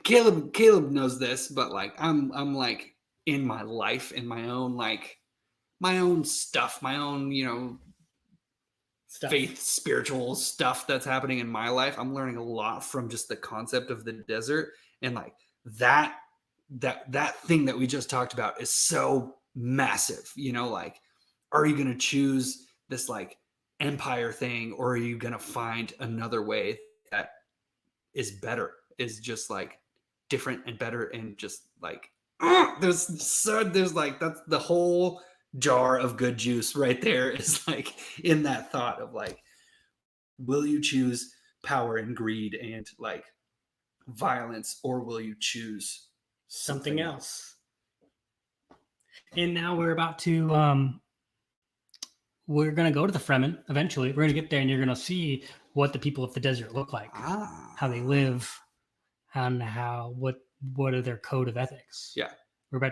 [SPEAKER 2] Caleb knows this, but like I'm like in my life, in my own stuff, my own
[SPEAKER 3] Stuff.
[SPEAKER 2] faith, spiritual stuff that's happening in my life. I'm learning a lot from just the concept of the desert, and like that thing that we just talked about is so massive. Like, are you going to choose this like empire thing, or are you going to find another way that is better, is just like different and better, and just like there's like, that's the whole jar of good juice right there, is like in that thought of like, will you choose power and greed and like violence, or will you choose
[SPEAKER 3] something else? And now we're about to we're going to go to the Fremen eventually. We're going to get there, and you're going to see what the people of the desert look like, how they live, and what are their code of ethics.
[SPEAKER 2] Yeah.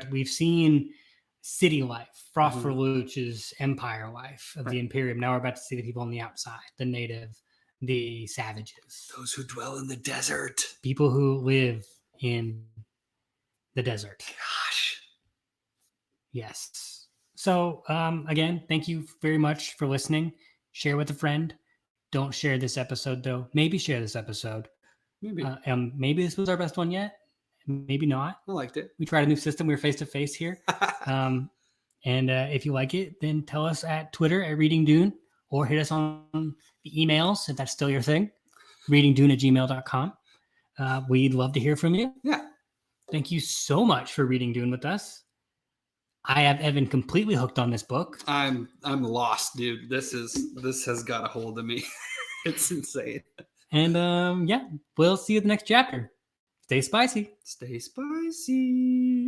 [SPEAKER 3] We've seen city life, Froth for Luch's empire life of the Imperium. Now we're about to see the people on the outside, the native, the savages.
[SPEAKER 2] Those who dwell in the desert.
[SPEAKER 3] People who live in the desert.
[SPEAKER 2] Gosh.
[SPEAKER 3] Yes. So, again, thank you very much for listening. Share with a friend. Don't share this episode, though. Maybe share this episode.
[SPEAKER 2] Maybe.
[SPEAKER 3] Maybe this was our best one yet. Maybe not.
[SPEAKER 2] I liked it.
[SPEAKER 3] We tried a new system. We were face-to-face here. And if you like it, then tell us at Twitter at Reading Dune, or hit us on the emails if that's still your thing, readingdune@gmail.com. We'd love to hear from you.
[SPEAKER 2] Yeah.
[SPEAKER 3] Thank you so much for reading Dune with us. I have Evan completely hooked on this book.
[SPEAKER 2] I'm lost, dude. This has got a hold of me. It's insane.
[SPEAKER 3] And yeah, we'll see you in the next chapter. Stay spicy.
[SPEAKER 2] Stay spicy.